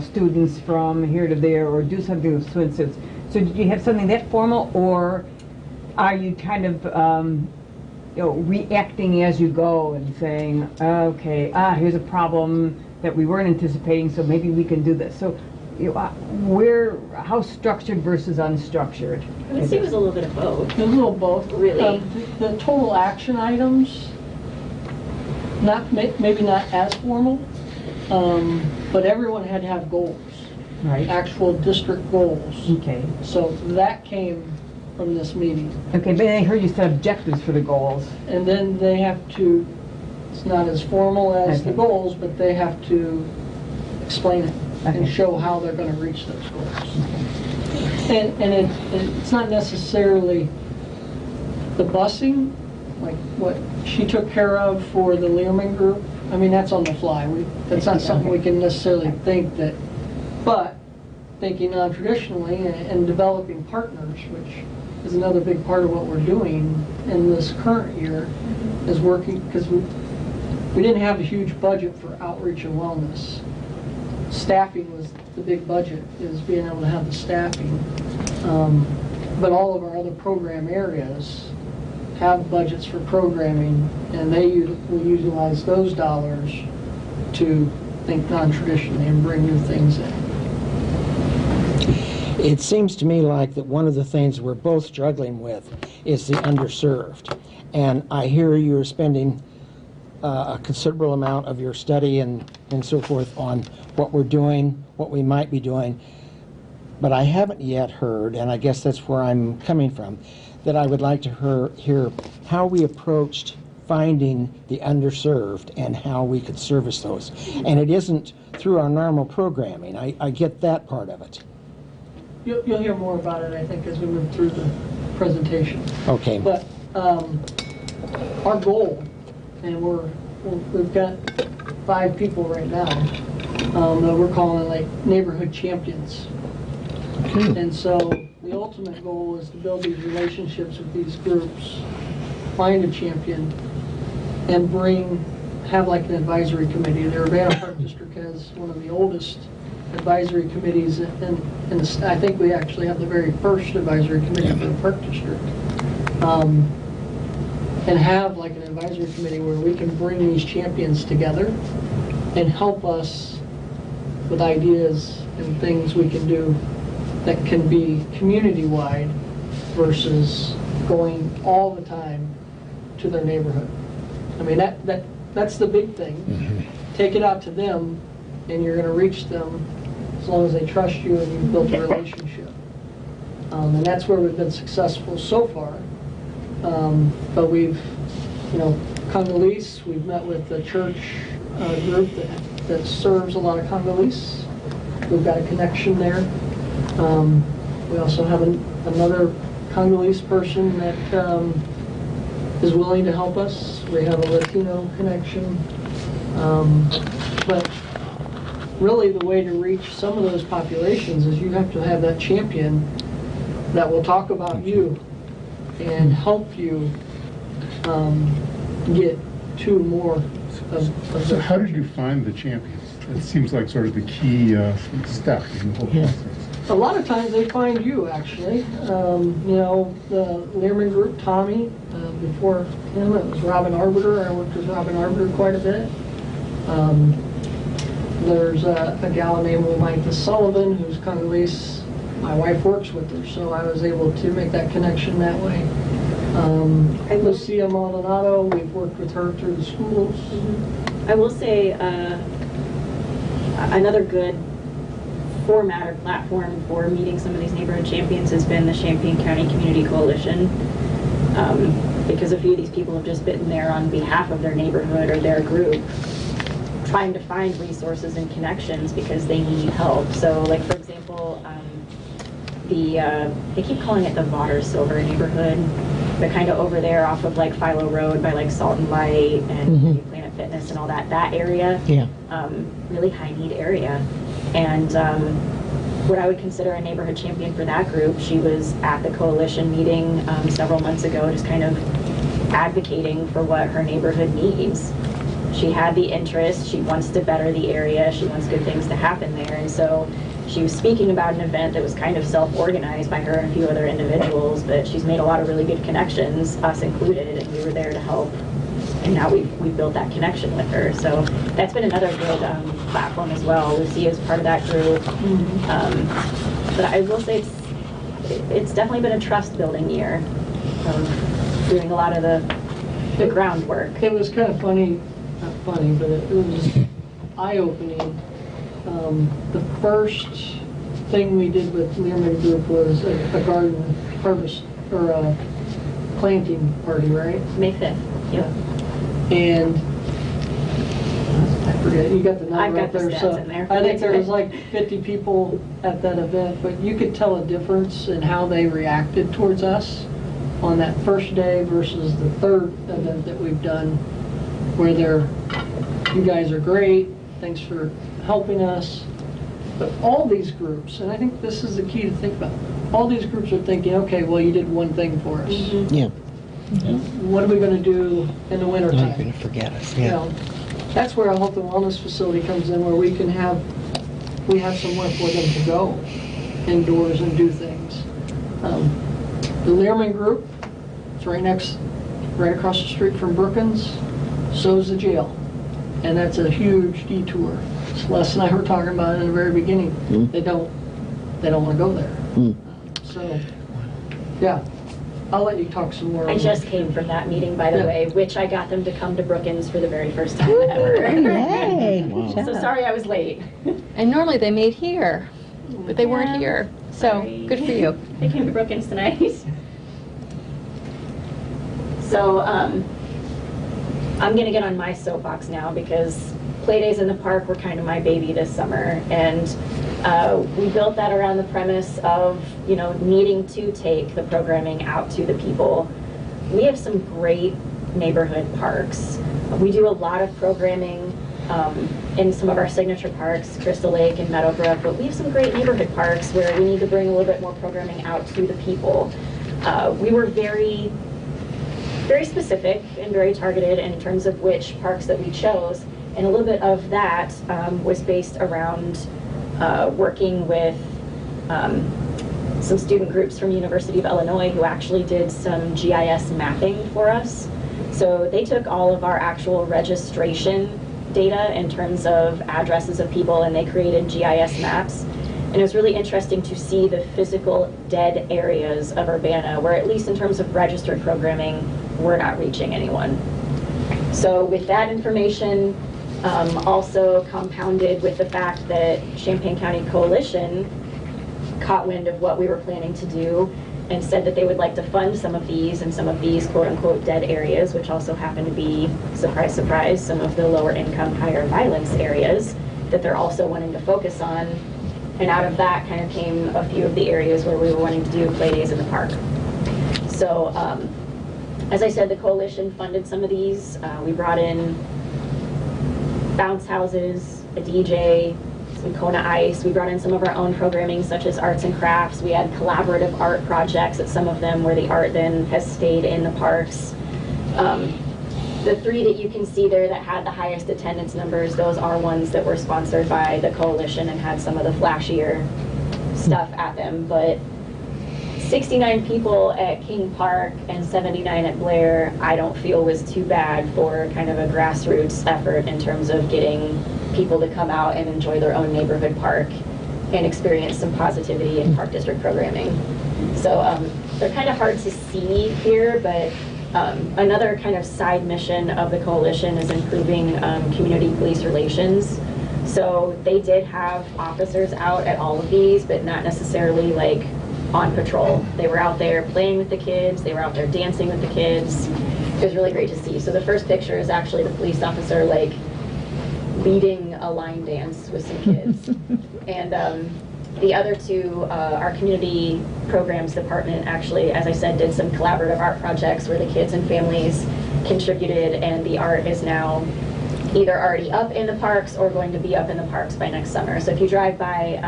Speaker 3: students from here to there, or do something with swimsuits. So did you have something that formal, or are you kind of reacting as you go and saying, okay, here's a problem that we weren't anticipating, so maybe we can do this. So how structured versus unstructured?
Speaker 11: I would say it was a little bit of both.
Speaker 10: A little both.
Speaker 11: Really.
Speaker 10: The total action items, maybe not as formal, but everyone had to have goals.
Speaker 3: Right.
Speaker 10: Actual district goals.
Speaker 3: Okay.
Speaker 10: So that came from this meeting.
Speaker 3: Okay, but I heard you said objectives for the goals.
Speaker 10: And then they have to, it's not as formal as the goals, but they have to explain it and show how they're going to reach those goals. And it's not necessarily the busing, like what she took care of for the Learman group. I mean, that's on the fly. That's not something we can necessarily think that, but thinking non-traditionally and developing partners, which is another big part of what we're doing in this current year, is working, because we didn't have a huge budget for outreach and wellness. Staffing was the big budget, is being able to have the staffing. But all of our other program areas have budgets for programming, and they will utilize those dollars to think non-traditionally and bring new things in.
Speaker 1: It seems to me like that one of the things we're both struggling with is the underserved. And I hear you're spending a considerable amount of your study and so forth on what we're doing, what we might be doing. But I haven't yet heard, and I guess that's where I'm coming from, that I would like to hear how we approached finding the underserved and how we could service those. And it isn't through our normal programming. I get that part of it.
Speaker 10: You'll hear more about it, I think, as we move through the presentation.
Speaker 1: Okay.
Speaker 10: But our goal, and we've got 5 people right now that we're calling like neighborhood champions.
Speaker 1: Okay.
Speaker 10: And so the ultimate goal is to build these relationships with these groups, find a champion, and have like an advisory committee. The Urbana Park District has one of the oldest advisory committees, and I think we actually have the very first advisory committee for the Park District. And have like an advisory committee where we can bring these champions together and help us with ideas and things we can do that can be community-wide versus going all the time to their neighborhood. I mean, that's the big thing.
Speaker 1: Mm-hmm.
Speaker 10: Take it out to them, and you're going to reach them as long as they trust you and you've built a relationship. And that's where we've been successful so far. But we've, Congolese, we've met with the church group that serves a lot of Congolese. We've got a connection there. We also have another Congolese person that is willing to help us. We have a Latino connection. But really the way to reach some of those populations is you have to have that champion that will talk about you and help you get to more of
Speaker 5: So how did you find the champions? It seems like sort of the key step in the whole process.
Speaker 10: A lot of times they find you, actually. The Learman Group, Tommy, before him it was Robin Arbiter. I worked with Robin Arbiter quite a bit. There's a gal named Micah Sullivan who's Congolese. My wife works with her, so I was able to make that connection that way. Lucia Maldonado, we've worked with her through the schools.
Speaker 11: I will say another good format or platform for meeting some of these neighborhood champions has been the Champaign County Community Coalition, because a few of these people have just been there on behalf of their neighborhood or their group, trying to find resources and connections because they need help. So, like for example, they keep calling it the Vater Silver neighborhood. They're kind of over there off of like Philo Road by like Salt and Light and Planet Fitness and all that area.
Speaker 12: Yeah.
Speaker 11: Really high need area. And what I would consider a neighborhood champion for that group, she was at the coalition meeting several months ago, just kind of advocating for what her neighborhood needs. She had the interest, she wants to better the area, she wants good things to happen there, and so she was speaking about an event that was kind of self-organized by her and a few other individuals, but she's made a lot of really good connections, us included, and we were there to help. And now we've built that connection with her. So that's been another good platform as well. Lucia is part of that group. But I will say it's definitely been a trust building year of doing a lot of the groundwork.
Speaker 10: It was kind of funny, not funny, but it was eye-opening. The first thing we did with Learman Group was a garden harvest, or a planting party, right?
Speaker 11: May 5th, yep.
Speaker 10: And I forget, you got the number
Speaker 11: I've got
Speaker 10: up
Speaker 11: the
Speaker 10: there,
Speaker 11: stats
Speaker 10: so
Speaker 11: in there.
Speaker 10: I think there was like 50 people at that event, but you could tell a difference in how they reacted towards us on that first day versus the third event that we've done, where you guys are great, thanks for helping us. But all these groups, and I think this is the key to think about, all these groups are thinking, okay, well, you did one thing for us.
Speaker 12: Yeah.
Speaker 10: What are we going to do in the winter
Speaker 12: Not
Speaker 10: time?
Speaker 12: going to forget us.
Speaker 10: You
Speaker 12: Yeah.
Speaker 10: know, that's where a health and wellness facility comes in, where we have somewhere for them to go indoors and do things. The Learman Group, it's right across the street from Brookins. So's the jail, and that's a huge detour. Les and I were talking about it in the very beginning. They don't want to go there. So, yeah. I'll let you talk some more.
Speaker 11: I just came from that meeting, by the way, which I got them to come to Brookins for the very first time ever.
Speaker 4: Yay.
Speaker 12: Wow.
Speaker 11: So sorry I was late.
Speaker 4: And normally they made here, but they weren't
Speaker 11: Yeah.
Speaker 4: here. So
Speaker 11: Sorry.
Speaker 4: good for you.
Speaker 11: They came to Brookins tonight. So I'm going to get on my soapbox now because play days in the park were kind of my baby this summer, and we built that around the premise of, you know, needing to take the programming out to the people. We have some great neighborhood parks. We do a lot of programming in some of our signature parks, Crystal Lake and Meadowbrook, but we have some great neighborhood parks where we need to bring a little bit more programming out to the people. We were very specific and very targeted in terms of which parks that we chose, and a little bit of that was based around working with some student groups from University of Illinois who actually did some GIS mapping for us. So they took all of our actual registration data in terms of addresses of people, and they created GIS maps. And it was really interesting to see the physical dead areas of Urbana, where at least in terms of registered programming, we're not reaching anyone. So with that information, also compounded with the fact that Champaign County Coalition caught wind of what we were planning to do and said that they would like to fund some of these and some of these quote-unquote dead areas, which also happen to be, surprise, surprise, some of the lower income, higher violence areas that they're also wanting to focus on. And out of that kind of came a few of the areas where we were wanting to do play days in the park. So as I said, the coalition funded some of these. We brought in bounce houses, a DJ, some Kona Ice. We brought in some of our own programming, such as arts and crafts. We had collaborative art projects at some of them where the art then has stayed in the parks. The three that you can see there that had the highest attendance numbers, those are ones that were sponsored by the coalition and had some of the flashier stuff at them. But 69 people at King Park and 79 at Blair, I don't feel was too bad for kind of a grassroots effort in terms of getting people to come out and enjoy their own neighborhood park and experience some positivity in park district programming. So they're kind of hard to see here, but another kind of side mission of the coalition is improving community police relations. So they did have officers out at all of these, but not necessarily like on patrol. They were out there playing with the kids, they were out there dancing with the kids. It was really great to see. So the first picture is actually the police officer like leading a line dance with some kids. And the other two, our community programs department actually, as I said, did some collaborative art projects where the kids and families contributed, and the art is now either already up in the parks or going to be up in the parks by next summer. So if you drive by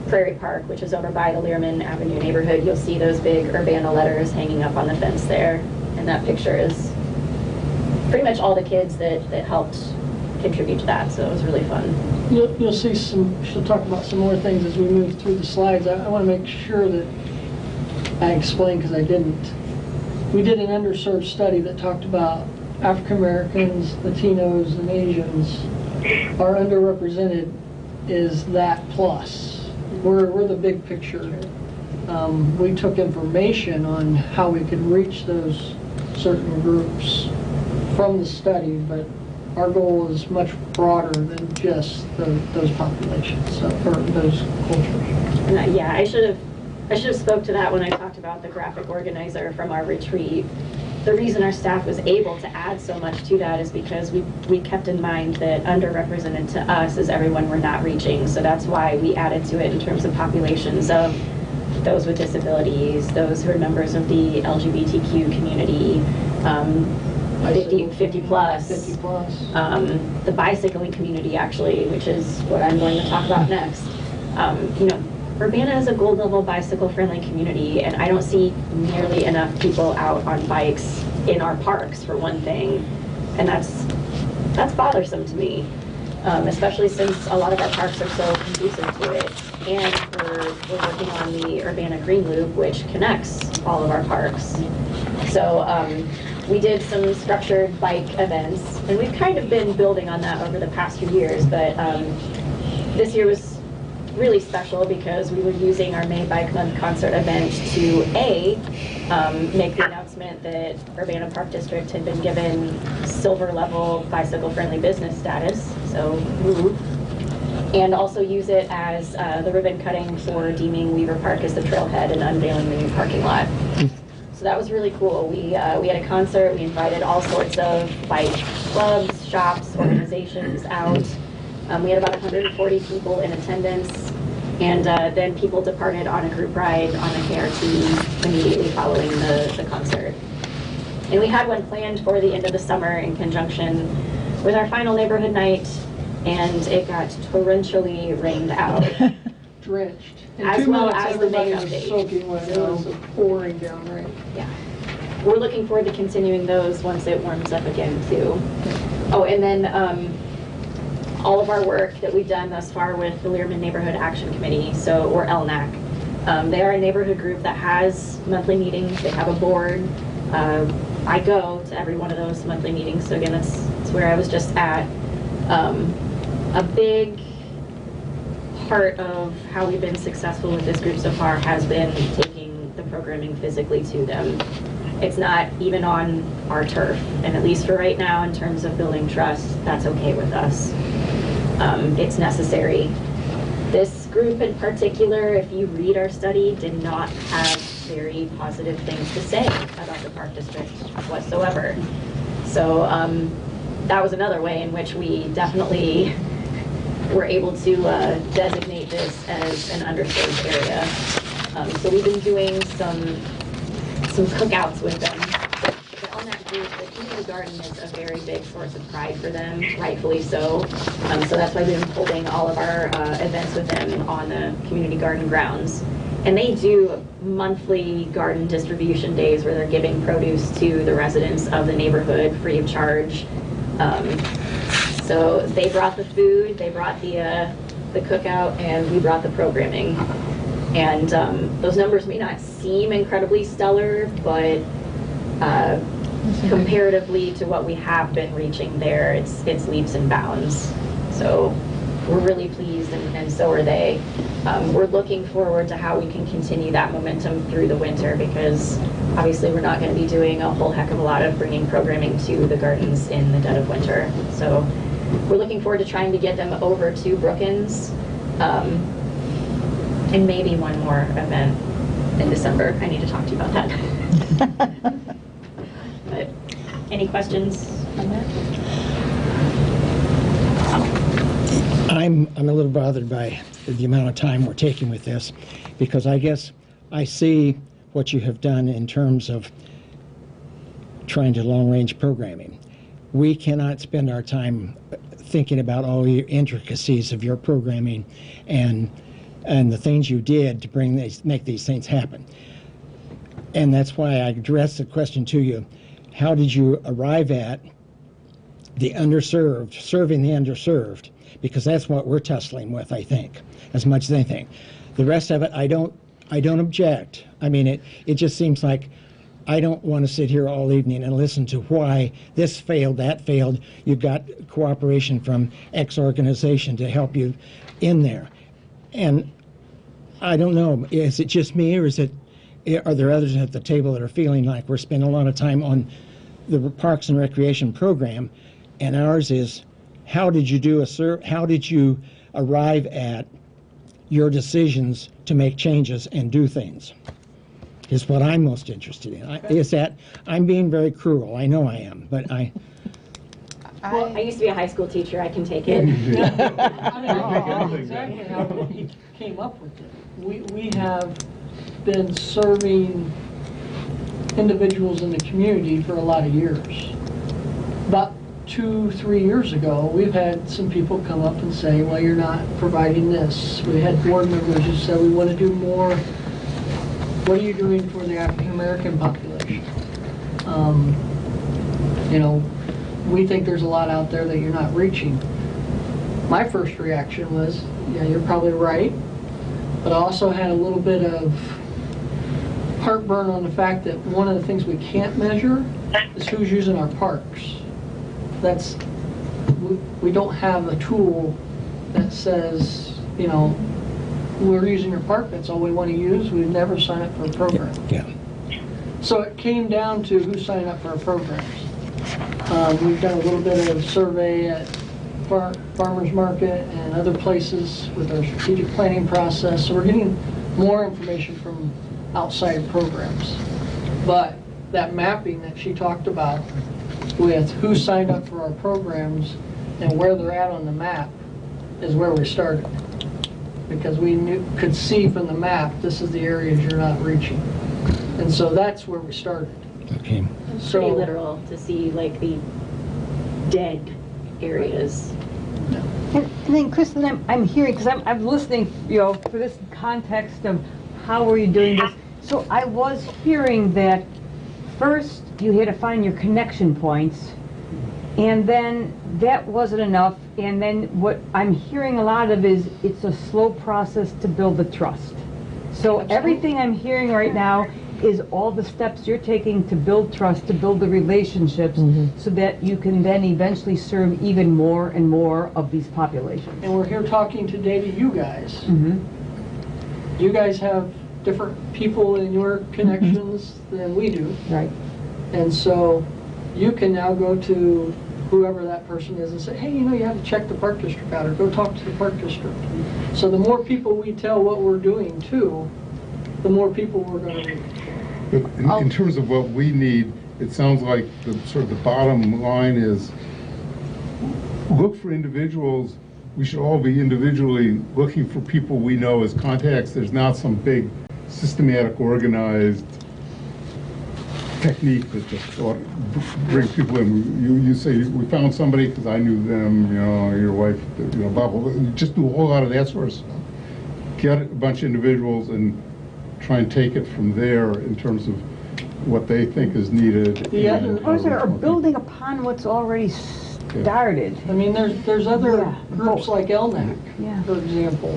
Speaker 11: Prairie Park, which is over by the Learman Avenue neighborhood, you'll see those big Urbana letters hanging up on the fence there. And that picture is pretty much all the kids that helped contribute to that, so it was really fun.
Speaker 10: You'll see she'll talk about some more things as we move through the slides. I want to make sure that I explain, because I didn't. We did an underserved study that talked about African Americans, Latinos, and Asians are underrepresented is that plus. We're the big picture. We took information on how we could reach those certain groups from the study, but our goal is much broader than just those populations, or those cultures.
Speaker 11: Yeah, I should have spoke to that when I talked about the graphic organizer from our retreat. The reason our staff was able to add so much to that is because we kept in mind that underrepresented to us is everyone we're not reaching. So that's why we added to it in terms of populations of those with disabilities, those who are members of the LGBTQ community, 50 plus, the bicycling community actually, which is what I'm going to talk about next. You know, Urbana is a gold level bicycle friendly community, and I don't see nearly enough people out on bikes in our parks, for one thing, and that's bothersome to me, especially since a lot of our parks are so conducive to it. And we're working on the Urbana Green Loop, which connects all of our parks. So we did some structured bike events, and we've kind of been building on that over the past few years, but this year was really special because we were using our May Bike Month concert event to make the announcement that Urbana Park District had been given silver level bicycle friendly business status, so woo, and also use it as the ribbon cutting for deeming Weaver Park as the trailhead and unveiling the new parking lot. So that was really cool. We had a concert. We invited all sorts of like clubs, shops, organizations out. We had about 140 people in attendance. And then people departed on a group ride on the KRT immediately following the concert. And we had one planned for the end of the summer in conjunction with our final neighborhood night, and it got torrentially rained out.
Speaker 10: Drenched. In
Speaker 11: As
Speaker 10: 2
Speaker 11: well
Speaker 10: minutes,
Speaker 11: as the
Speaker 10: everybody
Speaker 11: makeup
Speaker 10: was
Speaker 11: day.
Speaker 10: soaking wet. It was pouring down rain.
Speaker 11: Yeah. We're looking forward to continuing those once it warms up again, too. Oh, and then all of our work that we've done thus far with the Learman Neighborhood Action Committee, or LNAC. They are a neighborhood group that has monthly meetings. They have a board. I go to every one of those monthly meetings, so again, that's where I was just at. A big part of how we've been successful with this group so far has been taking the programming physically to them. It's not even on our turf, and at least for right now, in terms of building trust, that's okay with us. It's necessary. This group in particular, if you read our study, did not have very positive things to say about the park district whatsoever. So that was another way in which we definitely were able to designate this as an underserved area. So we've been doing some cookouts with them. But on that group, the community garden is a very big source of pride for them, rightfully so. So that's why we've been holding all of our events with them on the community garden grounds. And they do monthly garden distribution days where they're giving produce to the residents of the neighborhood free of charge. So they brought the food, they brought the cookout, and we brought the programming. And those numbers may not seem incredibly stellar, but comparatively to what we have been reaching there, it's leaps and bounds. So we're really pleased, and so are they. We're looking forward to how we can continue that momentum through the winter, because obviously we're not going to be doing a whole heck of a lot of bringing programming to the gardens in the dead of winter. So we're looking forward to trying to get them over to Brookins, and maybe one more event in December. I need to talk to you about that. But any questions on that?
Speaker 1: I'm a little bothered by the amount of time we're taking with this, because I guess I see what you have done in terms of trying to long-range programming. We cannot spend our time thinking about all the intricacies of your programming and the things you did to make these things happen. And that's why I addressed the question to you: how did you arrive at the underserved, serving the underserved? Because that's what we're tussling with, I think, as much as anything. The rest of it, I don't object. I mean, it just seems like I don't want to sit here all evening and listen to why this failed, that failed. You've got cooperation from X organization to help you in there. And I don't know, is it just me, or are there others at the table that are feeling like we're spending a lot of time on the Parks and Recreation program, and ours is, how did you arrive at your decisions to make changes and do things? Is what I'm most interested in. Is that I'm being very cruel? I know I am, but
Speaker 11: I used to be a high school teacher. I can take it.
Speaker 10: I mean, exactly how we came up with it. We have been serving individuals in the community for a lot of years. About 2-3 years ago, we've had some people come up and say, well, you're not providing this. We had board members who said, we want to do more. What are you doing for the African American population? You know, we think there's a lot out there that you're not reaching. My first reaction was, yeah, you're probably right. But I also had a little bit of heartburn on the fact that one of the things we can't measure is who's using our parks. We don't have a tool that says, you know, we're using your park, that's all we want to use. We've never signed up for a program.
Speaker 1: Yeah.
Speaker 10: So it came down to who's signing up for our programs. We've done a little bit of survey at Farmers Market and other places with our strategic planning process. So we're getting more information from outside programs. But that mapping that she talked about with who signed up for our programs and where they're at on the map is where we started. Because we could see from the map, this is the areas you're not reaching. And so that's where we started.
Speaker 1: Okay.
Speaker 11: It's pretty literal to see like the dead areas.
Speaker 3: And then, Kristen, I'm hearing, because I'm listening, for this context of how are you doing this. So I was hearing that first you had to find your connection points, and then that wasn't enough. And then what I'm hearing a lot of is it's a slow process to build the trust. So everything I'm hearing right now is all the steps you're taking to build trust, to build the relationships, so that you can then eventually serve even more and more of these populations.
Speaker 10: And we're here talking today to you guys. You guys have different people in your connections than we do.
Speaker 3: Right.
Speaker 10: And so you can now go to whoever that person is and say, hey, you have to check the park district out, or go talk to the park district. So the more people we tell what we're doing to, the more people we're going to reach.
Speaker 5: But in terms of what we need, it sounds like the sort of the bottom line is look for individuals. We should all be individually looking for people we know as contacts. There's not some big systematic, organized technique that just brings people in. You say, we found somebody because I knew them, your wife, blah, blah, blah. Just do a whole lot of that sort of stuff. Get a bunch of individuals and try and take it from there in terms of what they think is needed.
Speaker 10: Yeah,
Speaker 3: or building upon what's already started.
Speaker 10: I mean, there's other groups like LNAC, for example,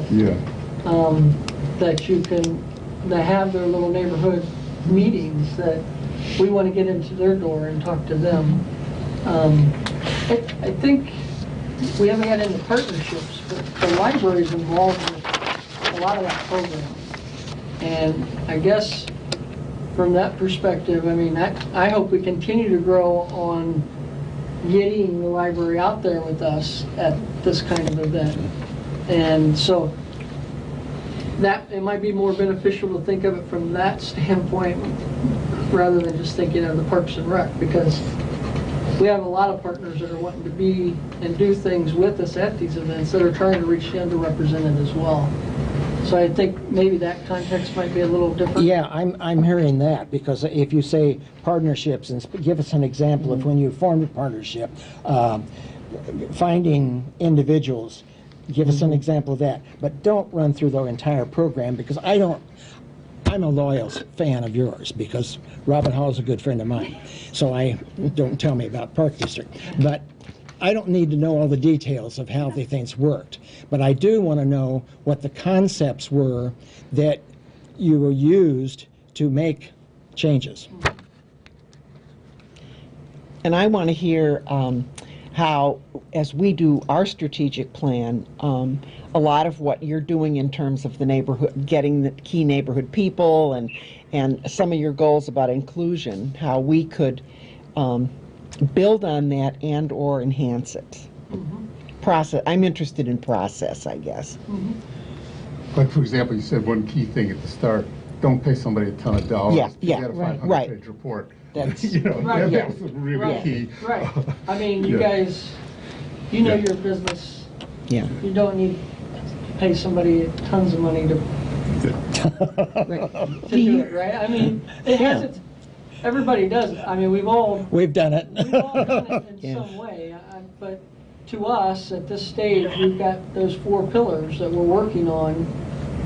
Speaker 10: that you can, that have their little neighborhood meetings that we want to get into their door and talk to them. I think we haven't got into partnerships, but the library's involved with a lot of that program. And I guess from that perspective, I mean, I hope we continue to grow on getting the library out there with us at this kind of event. And so that it might be more beneficial to think of it from that standpoint rather than just thinking of the Parks and Rec, because we have a lot of partners that are wanting to be and do things with us at these events that are trying to reach the underrepresented as well. So I think maybe that context might be a little different.
Speaker 1: Yeah, I'm hearing that, because if you say partnerships, and give us an example of when you formed a partnership, finding individuals, give us an example of that. But don't run through the entire program, because I'm a loyal fan of yours, because Robin Hall is a good friend of mine. So don't tell me about Park District. But I don't need to know all the details of how the things worked, but I do want to know what the concepts were that you were used to make changes.
Speaker 12: And I want to hear how, as we do our strategic plan, a lot of what you're doing in terms of the neighborhood, getting the key neighborhood people, and some of your goals about inclusion, how we could build on that and or enhance it. Process. I'm interested in process, I guess.
Speaker 5: Like, for example, you said one key thing at the start: don't pay somebody a ton of dollars to get a 500-page report.
Speaker 12: That's
Speaker 5: that was really key.
Speaker 10: Right. I mean, you guys, know your business.
Speaker 12: Yeah.
Speaker 10: You don't need to pay somebody tons of money to do it, right? I mean, it has its. Everybody does it. I mean, we've all
Speaker 1: done it.
Speaker 10: We've all done it in some way. But to us, at this stage, we've got those 4 pillars that we're working on,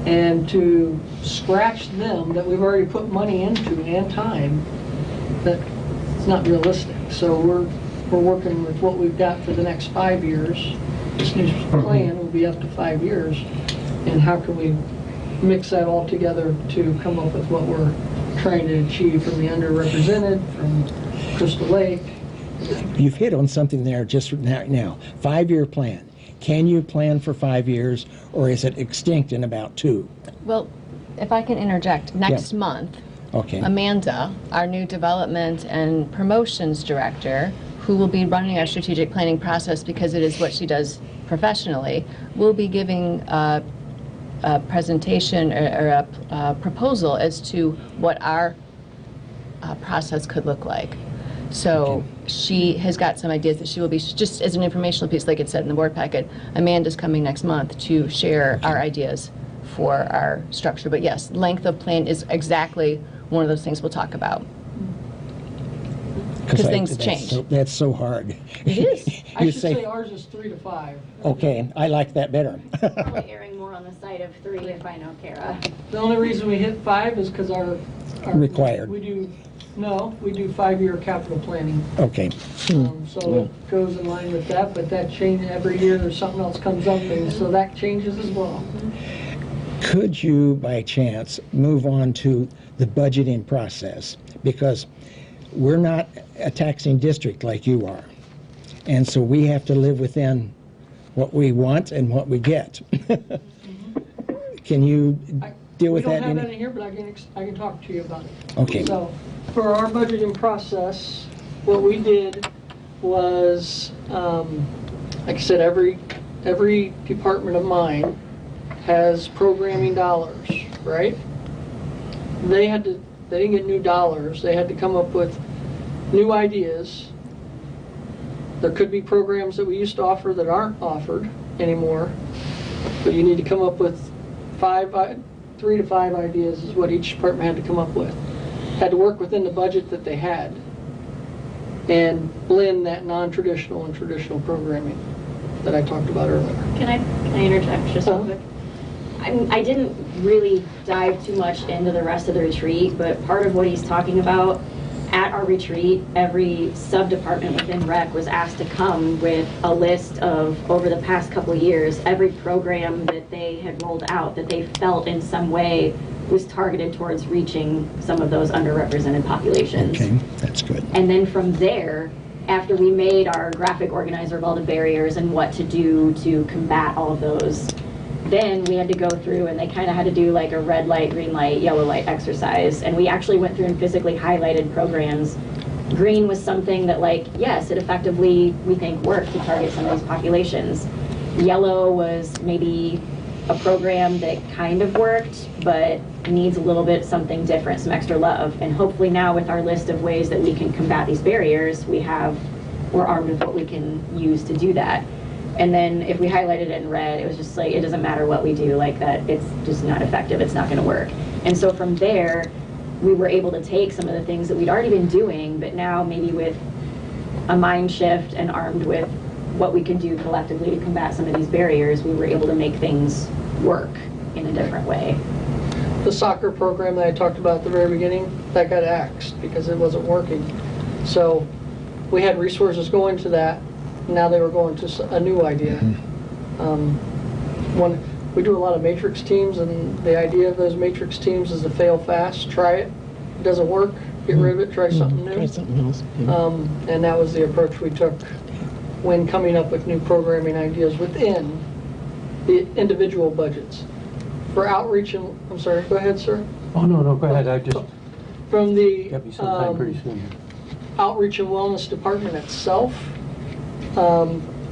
Speaker 10: and to scratch them that we've already put money into and time, that it's not realistic. So we're working with what we've got for the next 5 years. This new plan will be up to 5 years, and how can we mix that all together to come up with what we're trying to achieve from the underrepresented, from Crystal Lake.
Speaker 1: You've hit on something there just now. 5-year plan. Can you plan for 5 years, or is it extinct in about 2?
Speaker 4: Well, if I can interject, next month, Amanda, our new development and promotions director, who will be running our strategic planning process because it is what she does professionally, will be giving a presentation or a proposal as to what our process could look like. So she has got some ideas that she will be, just as an informational piece, like it said in the board packet, Amanda's coming next month to share our ideas for our structure. But yes, length of plan is exactly one of those things we'll talk about. Because things change.
Speaker 1: That's so hard.
Speaker 4: It is.
Speaker 10: I
Speaker 1: You
Speaker 10: should
Speaker 1: say-
Speaker 10: say ours is 3 to 5.
Speaker 1: Okay, I like that better.
Speaker 11: Probably erring more on the side of 3 if I know Kara.
Speaker 10: The only reason we hit 5 is because our
Speaker 1: Required.
Speaker 10: We do 5-year capital planning.
Speaker 1: Okay.
Speaker 10: So it goes in line with that, but that changes every year. There's something else comes up, and so that changes as well.
Speaker 1: Could you, by chance, move on to the budgeting process? Because we're not a taxing district like you are. And so we have to live within what we want and what we get. Can you deal with that?
Speaker 10: We don't have that in here, but I can talk to you about it.
Speaker 1: Okay.
Speaker 10: So for our budgeting process, what we did was, like I said, every department of mine has programming dollars, right? They didn't get new dollars. They had to come up with new ideas. There could be programs that we used to offer that aren't offered anymore, but you need to come up with 3 to 5 ideas is what each department had to come up with. Had to work within the budget that they had and blend that non-traditional and traditional programming that I talked about earlier.
Speaker 11: Can I interject just real quick? I didn't really dive too much into the rest of the retreat, but part of what he's talking about, at our retreat, every sub-department within rec was asked to come with a list of, over the past couple of years, every program that they had rolled out that they felt in some way was targeted towards reaching some of those underrepresented populations.
Speaker 1: Okay, that's good.
Speaker 11: And then from there, after we made our graphic organizer of all the barriers and what to do to combat all of those, then we had to go through and they kind of had to do like a red light, green light, yellow light exercise. And we actually went through and physically highlighted programs. Green was something that, like, yes, it effectively, we think, worked to target some of these populations. Yellow was maybe a program that kind of worked, but needs a little bit something different, some extra love. And hopefully now with our list of ways that we can combat these barriers, we're armed with what we can use to do that. And then if we highlighted it in red, it was just like, it doesn't matter what we do, like that, it's just not effective, it's not gonna work. And so from there, we were able to take some of the things that we'd already been doing, but now maybe with a mind shift and armed with what we can do collectively to combat some of these barriers, we were able to make things work in a different way.
Speaker 10: The soccer program that I talked about at the very beginning, that got axed because it wasn't working. So we had resources going to that. Now they were going to a new idea. We do a lot of matrix teams, and the idea of those matrix teams is to fail fast, try it. It doesn't work, get rid of it, try something new.
Speaker 12: Try something else.
Speaker 10: And that was the approach we took when coming up with new programming ideas within the individual budgets. For outreach and, I'm sorry, go ahead, sir.
Speaker 13: Oh, no, go ahead. I just
Speaker 10: From the
Speaker 13: got me some time pretty soon.
Speaker 10: outreach and wellness department itself,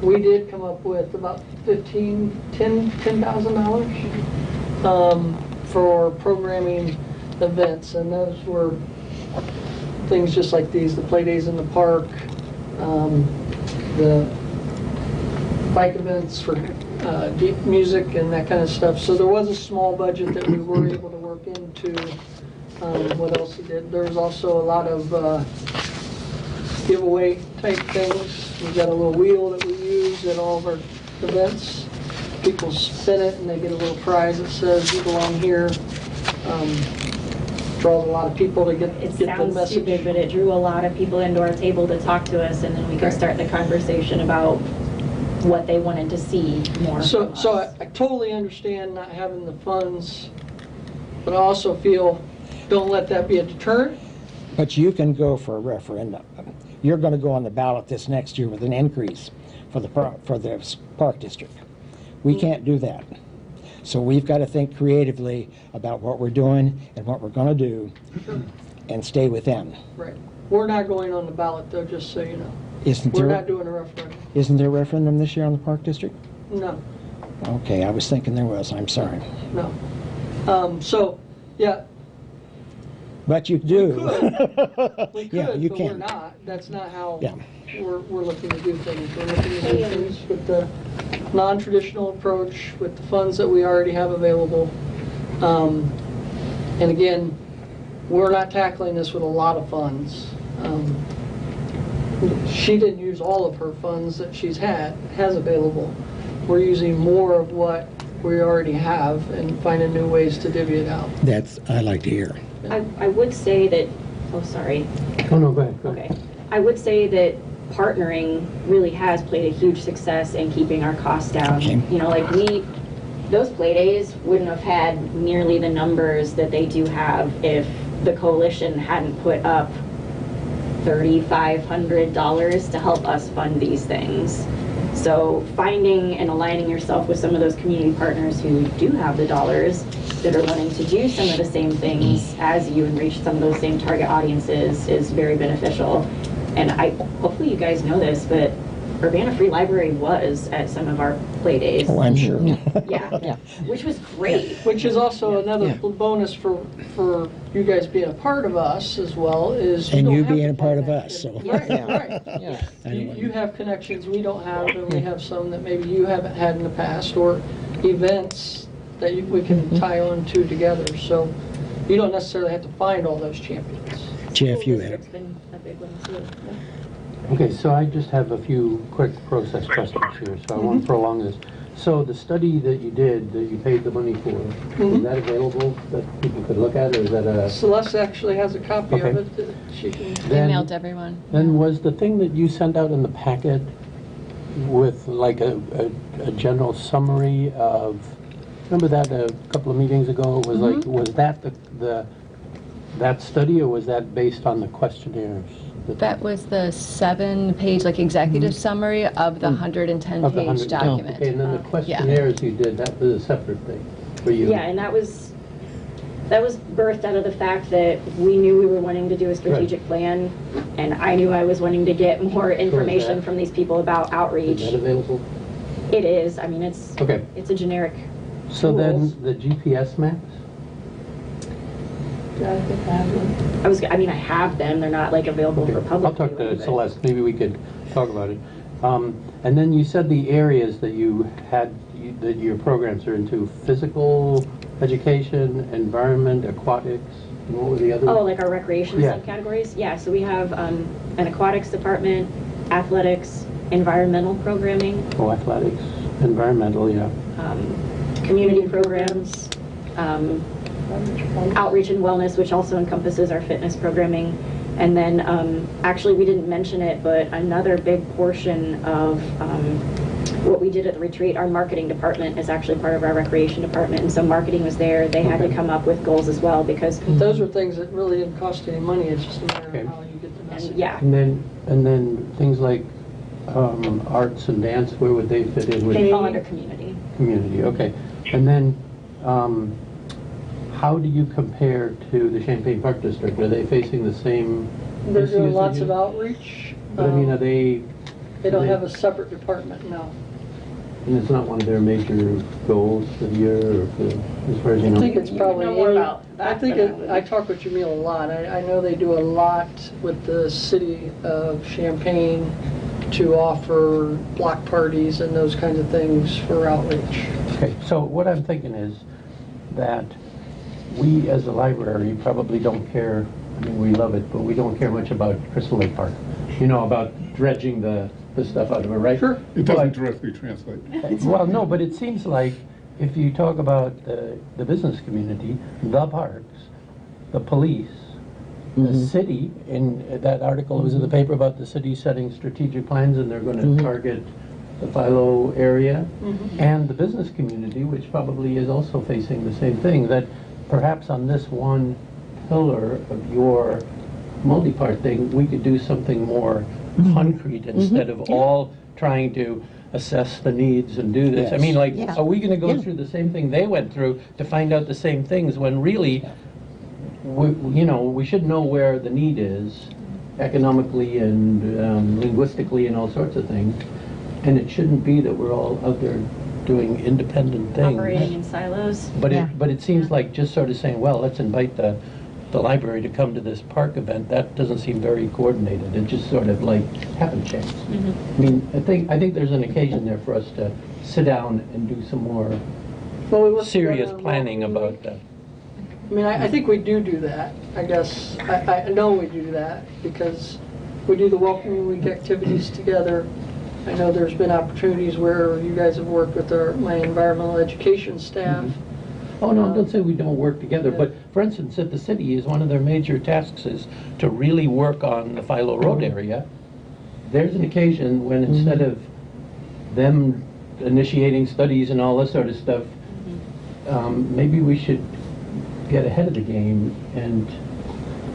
Speaker 10: we did come up with about $10,000 for programming events, and those were things just like these: the play days in the park, the bike events for deep music and that kind of stuff. So there was a small budget that we were able to work into. What else we did? There was also a lot of giveaway type things. We've got a little wheel that we use at all of our events. People spin it and they get a little prize that says you belong here. Draws a lot of people to get the
Speaker 11: Sounds
Speaker 10: message.
Speaker 11: stupid, but it drew a lot of people into our table to talk to us, and then we could start the conversation about what they wanted to see more
Speaker 10: So,
Speaker 11: from
Speaker 10: so
Speaker 11: us.
Speaker 10: I totally understand not having the funds, but I also feel don't let that be a deterrent.
Speaker 1: But you can go for a referendum. You're going to go on the ballot this next year with an increase for the park district. We can't do that. So we've got to think creatively about what we're doing and what we're going to do and stay within.
Speaker 10: Right. We're not going on the ballot though, just so you know.
Speaker 1: Isn't
Speaker 10: We're
Speaker 1: there,
Speaker 10: not doing a referendum.
Speaker 1: isn't there a referendum this year on the park district?
Speaker 10: No,
Speaker 1: Okay, I was thinking there was. I'm sorry.
Speaker 10: no. So, yeah,
Speaker 1: But you do.
Speaker 10: We could,
Speaker 1: Yeah, you
Speaker 10: but we're
Speaker 1: can.
Speaker 10: not. That's not how
Speaker 1: Yeah.
Speaker 10: we're looking to do things. We're looking to do things with the non-traditional approach, with the funds that we already have available. And again, we're not tackling this with a lot of funds. She didn't use all of her funds that has available. We're using more of what we already have and finding new ways to divvy it out.
Speaker 1: That's, I like to hear.
Speaker 11: I would say that, oh, sorry.
Speaker 13: Oh, no, go ahead. Go ahead.
Speaker 11: Okay. I would say that partnering really has played a huge success in keeping our costs down.
Speaker 1: Okay.
Speaker 11: You know, like those play days wouldn't have had nearly the numbers that they do have if the coalition hadn't put up $3,500 to help us fund these things. So finding and aligning yourself with some of those community partners who do have the dollars that are wanting to do some of the same things as you and reach some of those same target audiences is very beneficial. And hopefully you guys know this, but Urbana Free Library was at some of our play days.
Speaker 1: Oh, I'm sure.
Speaker 11: Yeah, which was great.
Speaker 10: Which is also another bonus for you guys being a part of us as well, is
Speaker 1: And
Speaker 10: don't
Speaker 1: you
Speaker 10: have
Speaker 1: being
Speaker 10: to
Speaker 1: a part
Speaker 10: find
Speaker 1: of
Speaker 10: that
Speaker 1: us,
Speaker 10: kid.
Speaker 1: so.
Speaker 10: Right.
Speaker 12: Yeah.
Speaker 10: You have connections we don't have, and we have some that maybe you haven't had in the past, or events that we can tie on to together. So you don't necessarily have to find all those champions.
Speaker 1: Jeff, you had
Speaker 11: It's been a big one too.
Speaker 13: Okay, so I just have a few quick process questions here, so I won't prolong this. So the study that you did, that you paid the money for, is that available that people could look at, or is that a...
Speaker 10: Celeste actually has a copy
Speaker 13: Okay.
Speaker 10: of it that she can...
Speaker 13: Then-
Speaker 4: Emailed everyone.
Speaker 13: Then was the thing that you sent out in the packet with like a general summary of, remember that a couple of meetings ago? It was like, was that that study, or was that based on the questionnaires?
Speaker 4: That was the 7-page, like, executive summary of the
Speaker 13: Of the
Speaker 4: 110-page
Speaker 13: 100
Speaker 4: document.
Speaker 13: Okay, and then the questionnaires you did, that was a separate thing for you?
Speaker 11: Yeah, and that was birthed out of the fact that we knew we were wanting to do a strategic plan, and I knew I was wanting to get more information
Speaker 13: that-
Speaker 11: from these people about outreach.
Speaker 13: Is that available?
Speaker 11: It is. I mean, it's
Speaker 13: Okay.
Speaker 11: it's a generic.
Speaker 13: So then,
Speaker 11: tools.
Speaker 13: the GPS maps?
Speaker 11: I mean, I have them. They're not like available for public.
Speaker 13: I'll talk
Speaker 11: viewing,
Speaker 13: to
Speaker 11: but-
Speaker 13: Celeste, maybe we could talk about it. And then you said the areas that you had, that your programs are into: physical education, environment, aquatics, and what were the others?
Speaker 11: Oh, like our recreation
Speaker 13: Yeah.
Speaker 11: subcategories? Yeah, so we have an aquatics department, athletics, environmental programming,
Speaker 13: Oh, athletics, environmental, yeah.
Speaker 11: community programs, outreach and wellness, which also encompasses our fitness programming. And then, actually, we didn't mention it, but another big portion of what we did at the retreat, our marketing department is actually part of our recreation department. And so marketing was there. They had to come up with goals as well because,
Speaker 10: Those are things that really didn't cost any money. It's just a matter
Speaker 13: Okay.
Speaker 10: of how you get the message.
Speaker 11: and yeah,
Speaker 13: And then things like arts and dance, where would they fit in with
Speaker 11: they fall under community.
Speaker 13: community? Okay. And then, how do you compare to the Champaign Park District? Are they facing the same
Speaker 10: They're
Speaker 13: issues
Speaker 10: doing
Speaker 13: that
Speaker 10: lots
Speaker 13: you-
Speaker 10: of outreach.
Speaker 13: But I mean, are they,
Speaker 10: They don't have a separate department, no.
Speaker 13: and it's not one of their major goals for the year, or for, as far as you know?
Speaker 10: I think it's probably.
Speaker 11: know more about
Speaker 10: I
Speaker 11: that
Speaker 10: think
Speaker 11: than I would.
Speaker 10: I talk with Jamil a lot. I know they do a lot with the city of Champaign to offer block parties and those kinds of things for outreach.
Speaker 13: Okay, so what I'm thinking is that we, as a library, probably don't care, I mean, we love it, but we don't care much about Crystal Lake Park. You know, about dredging the stuff out of it, right?
Speaker 10: Sure.
Speaker 5: It doesn't directly translate.
Speaker 13: Well, no, but it seems like if you talk about the business community, the parks, the police, the city, in that article was in the paper about the city setting strategic plans, and they're going to target the Philo area, and the business community, which probably is also facing the same thing, that perhaps on this one pillar of your multi-part thing, we could do something more concrete instead of all trying to assess the needs and do this. I mean, like, are we going to go through the same thing they went through to find out the same things when really, we should know where the need is economically and linguistically and all sorts of things, and it shouldn't be that we're all out there doing independent things.
Speaker 11: Operating in silos.
Speaker 13: But it seems like just sort of saying, well, let's invite the the library to come to this park event, that doesn't seem very coordinated. It just sort of like happened chance. I mean, I think there's an occasion there for us to sit down and do some more serious planning about that.
Speaker 10: I mean, I think we do that, I guess. I know we do that because we do the welcoming week activities together. I know there's been opportunities where you guys have worked with my environmental education staff.
Speaker 13: Oh, no, don't say we don't work together, but for instance, at the city, is one of their major tasks is to really work on the Philo Road area. There's an occasion when instead of them initiating studies and all this sort of stuff, maybe we should get ahead of the game and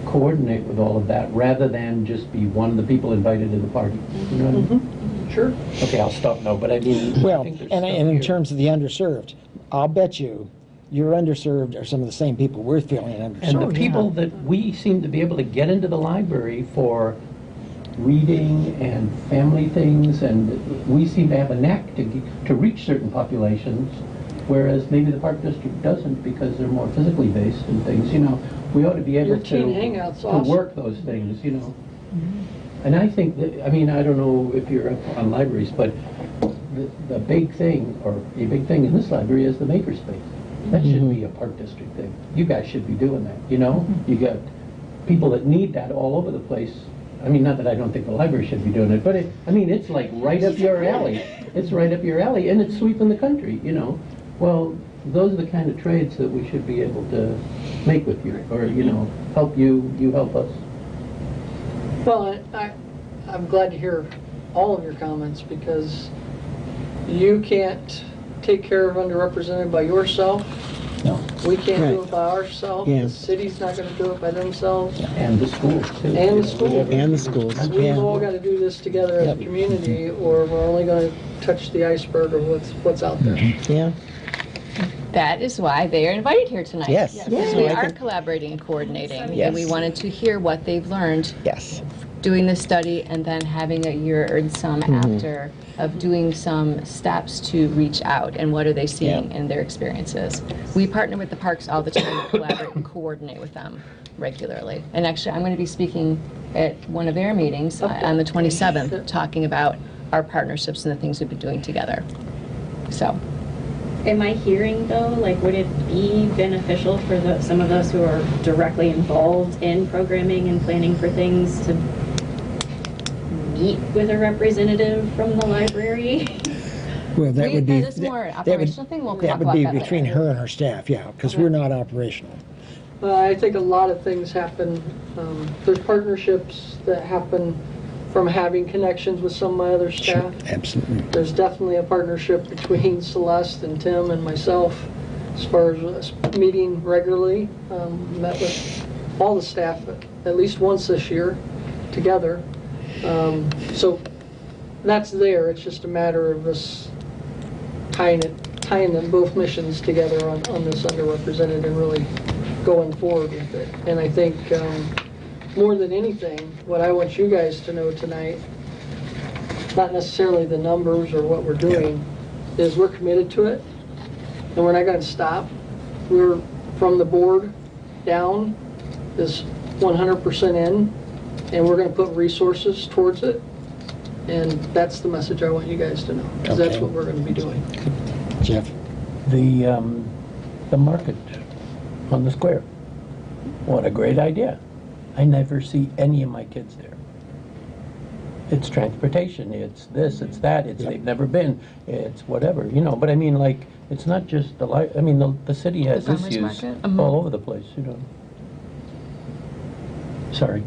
Speaker 13: coordinate with all of that rather than just be one of the people invited to the party. You know what I mean?
Speaker 10: Sure.
Speaker 13: Okay, I'll stop now, but I mean,
Speaker 1: Well,
Speaker 13: I think there's
Speaker 1: and
Speaker 13: stuff
Speaker 1: in
Speaker 13: here.
Speaker 1: terms of the underserved, I'll bet you your underserved are some of the same people we're feeling
Speaker 13: And
Speaker 1: underserved.
Speaker 13: the people that we seem to be able to get into the library for reading and family things, and we seem to have a knack to reach certain populations, whereas maybe the Park District doesn't because they're more physically based and things, you know. We ought to be able
Speaker 10: Your teen hangout's
Speaker 13: to
Speaker 10: awesome.
Speaker 13: work those things, you know. And I think that, I mean, I don't know if you're up on libraries, but the big thing, or a big thing in this library is the makerspace. That should be a Park District thing. You guys should be doing that, you know? You got people that need that all over the place. I mean, not that I don't think the library should be doing it, but I mean, it's like right up your alley. It's right up your alley, and it's sweeping the country, you know? Well, those are the kind of trades that we should be able to make with you, or, you know, help you, you help us.
Speaker 10: Well, I'm glad to hear all of your comments because you can't take care of underrepresented by yourself.
Speaker 1: No.
Speaker 10: We can't do
Speaker 12: Right.
Speaker 10: it by ourselves.
Speaker 12: Yeah.
Speaker 10: The city's not going to do it by themselves.
Speaker 13: And the schools, too.
Speaker 10: And the schools.
Speaker 12: And the schools,
Speaker 10: We've
Speaker 12: yeah.
Speaker 10: all got to do this together as a community, or we're only going to touch the iceberg of what's out there.
Speaker 12: Yeah.
Speaker 4: That is why they are invited here tonight.
Speaker 12: Yes.
Speaker 4: Because
Speaker 12: Yeah.
Speaker 4: we
Speaker 12: I
Speaker 4: are
Speaker 12: think-
Speaker 4: collaborating and coordinating.
Speaker 12: Yes.
Speaker 4: And we wanted to hear what they've learned
Speaker 12: Yes.
Speaker 4: doing this study and then having a year and some after of doing some steps to reach out and what are they seeing in their experiences. We partner with the parks all the time, collaborate and coordinate with them regularly. And actually, I'm going to be speaking at one of their meetings on the 27th, talking about our partnerships and the things we've been doing together. So.
Speaker 11: Am I hearing though, like would it be beneficial for some of us who are directly involved in programming and planning for things to meet with a representative from the library?
Speaker 1: Well, that would be.
Speaker 4: That is more an
Speaker 1: that would-
Speaker 4: operational thing. We'll
Speaker 1: That
Speaker 4: talk
Speaker 1: would
Speaker 4: about
Speaker 1: be
Speaker 4: that
Speaker 1: between
Speaker 4: later.
Speaker 1: her and her staff, yeah, because we're not operational.
Speaker 10: I think a lot of things happen. There's partnerships that happen from having connections with some of my other staff.
Speaker 1: Absolutely.
Speaker 10: There's definitely a partnership between Celeste and Tim and myself as far as us meeting regularly. Met with all the staff at least once this year together. So that's there. It's just a matter of us tying them both missions together on this underrepresented and really going forward with it. And I think more than anything, what I want you guys to know tonight, not necessarily the numbers or what we're doing, is we're committed to it, and we're not going to stop. We're, from the board down, is 100% in, and we're going to put resources towards it, and that's the message I want you guys to know, because that's
Speaker 1: Okay.
Speaker 10: what we're going to be doing.
Speaker 1: Jeff?
Speaker 13: The market on the square. What a great idea. I never see any of my kids there. It's transportation, it's this, it's that, it's they've never been, it's whatever, you know, but I mean, like, it's not just I mean, the city has
Speaker 4: The farmer's
Speaker 13: issues
Speaker 4: market?
Speaker 13: all over the place, you know. Sorry.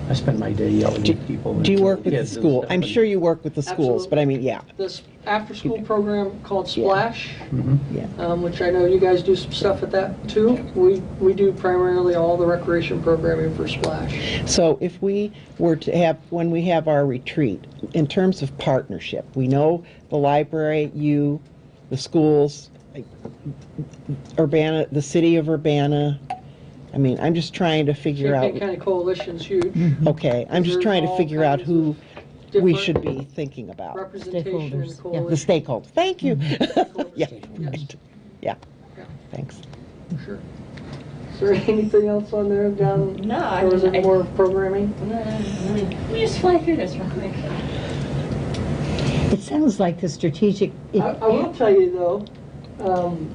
Speaker 13: I spend my day yelling at people.
Speaker 12: Do you work with the
Speaker 13: kids and
Speaker 12: school?
Speaker 13: stuff,
Speaker 12: I'm
Speaker 13: and-
Speaker 12: sure you work with the schools, but I mean, yeah.
Speaker 10: This after-school program called Splash,
Speaker 12: Yeah.
Speaker 10: which I know you guys do some stuff at that too. We do primarily all the recreation programming for Splash.
Speaker 12: So if we were to have, when we have our retreat, in terms of partnership, we know the library, you, the schools, Urbana, the city of Urbana. I mean, I'm just trying to figure out,
Speaker 10: Champaign County Coalition's huge.
Speaker 12: okay, I'm just
Speaker 10: There's
Speaker 12: trying to
Speaker 10: all
Speaker 12: figure out
Speaker 10: kinds
Speaker 12: who we
Speaker 10: different
Speaker 12: should be thinking about.
Speaker 10: Representation in the
Speaker 12: The
Speaker 10: coalition.
Speaker 12: stakeholders. Thank you. Yeah,
Speaker 10: Yes.
Speaker 12: right. Yeah,
Speaker 10: Yeah.
Speaker 12: thanks.
Speaker 10: Sure. Is there anything else on there, John?
Speaker 11: No,
Speaker 10: Or was it more programming?
Speaker 11: Let me just fly through this real quick.
Speaker 6: It sounds like the strategic.
Speaker 10: I will tell you though,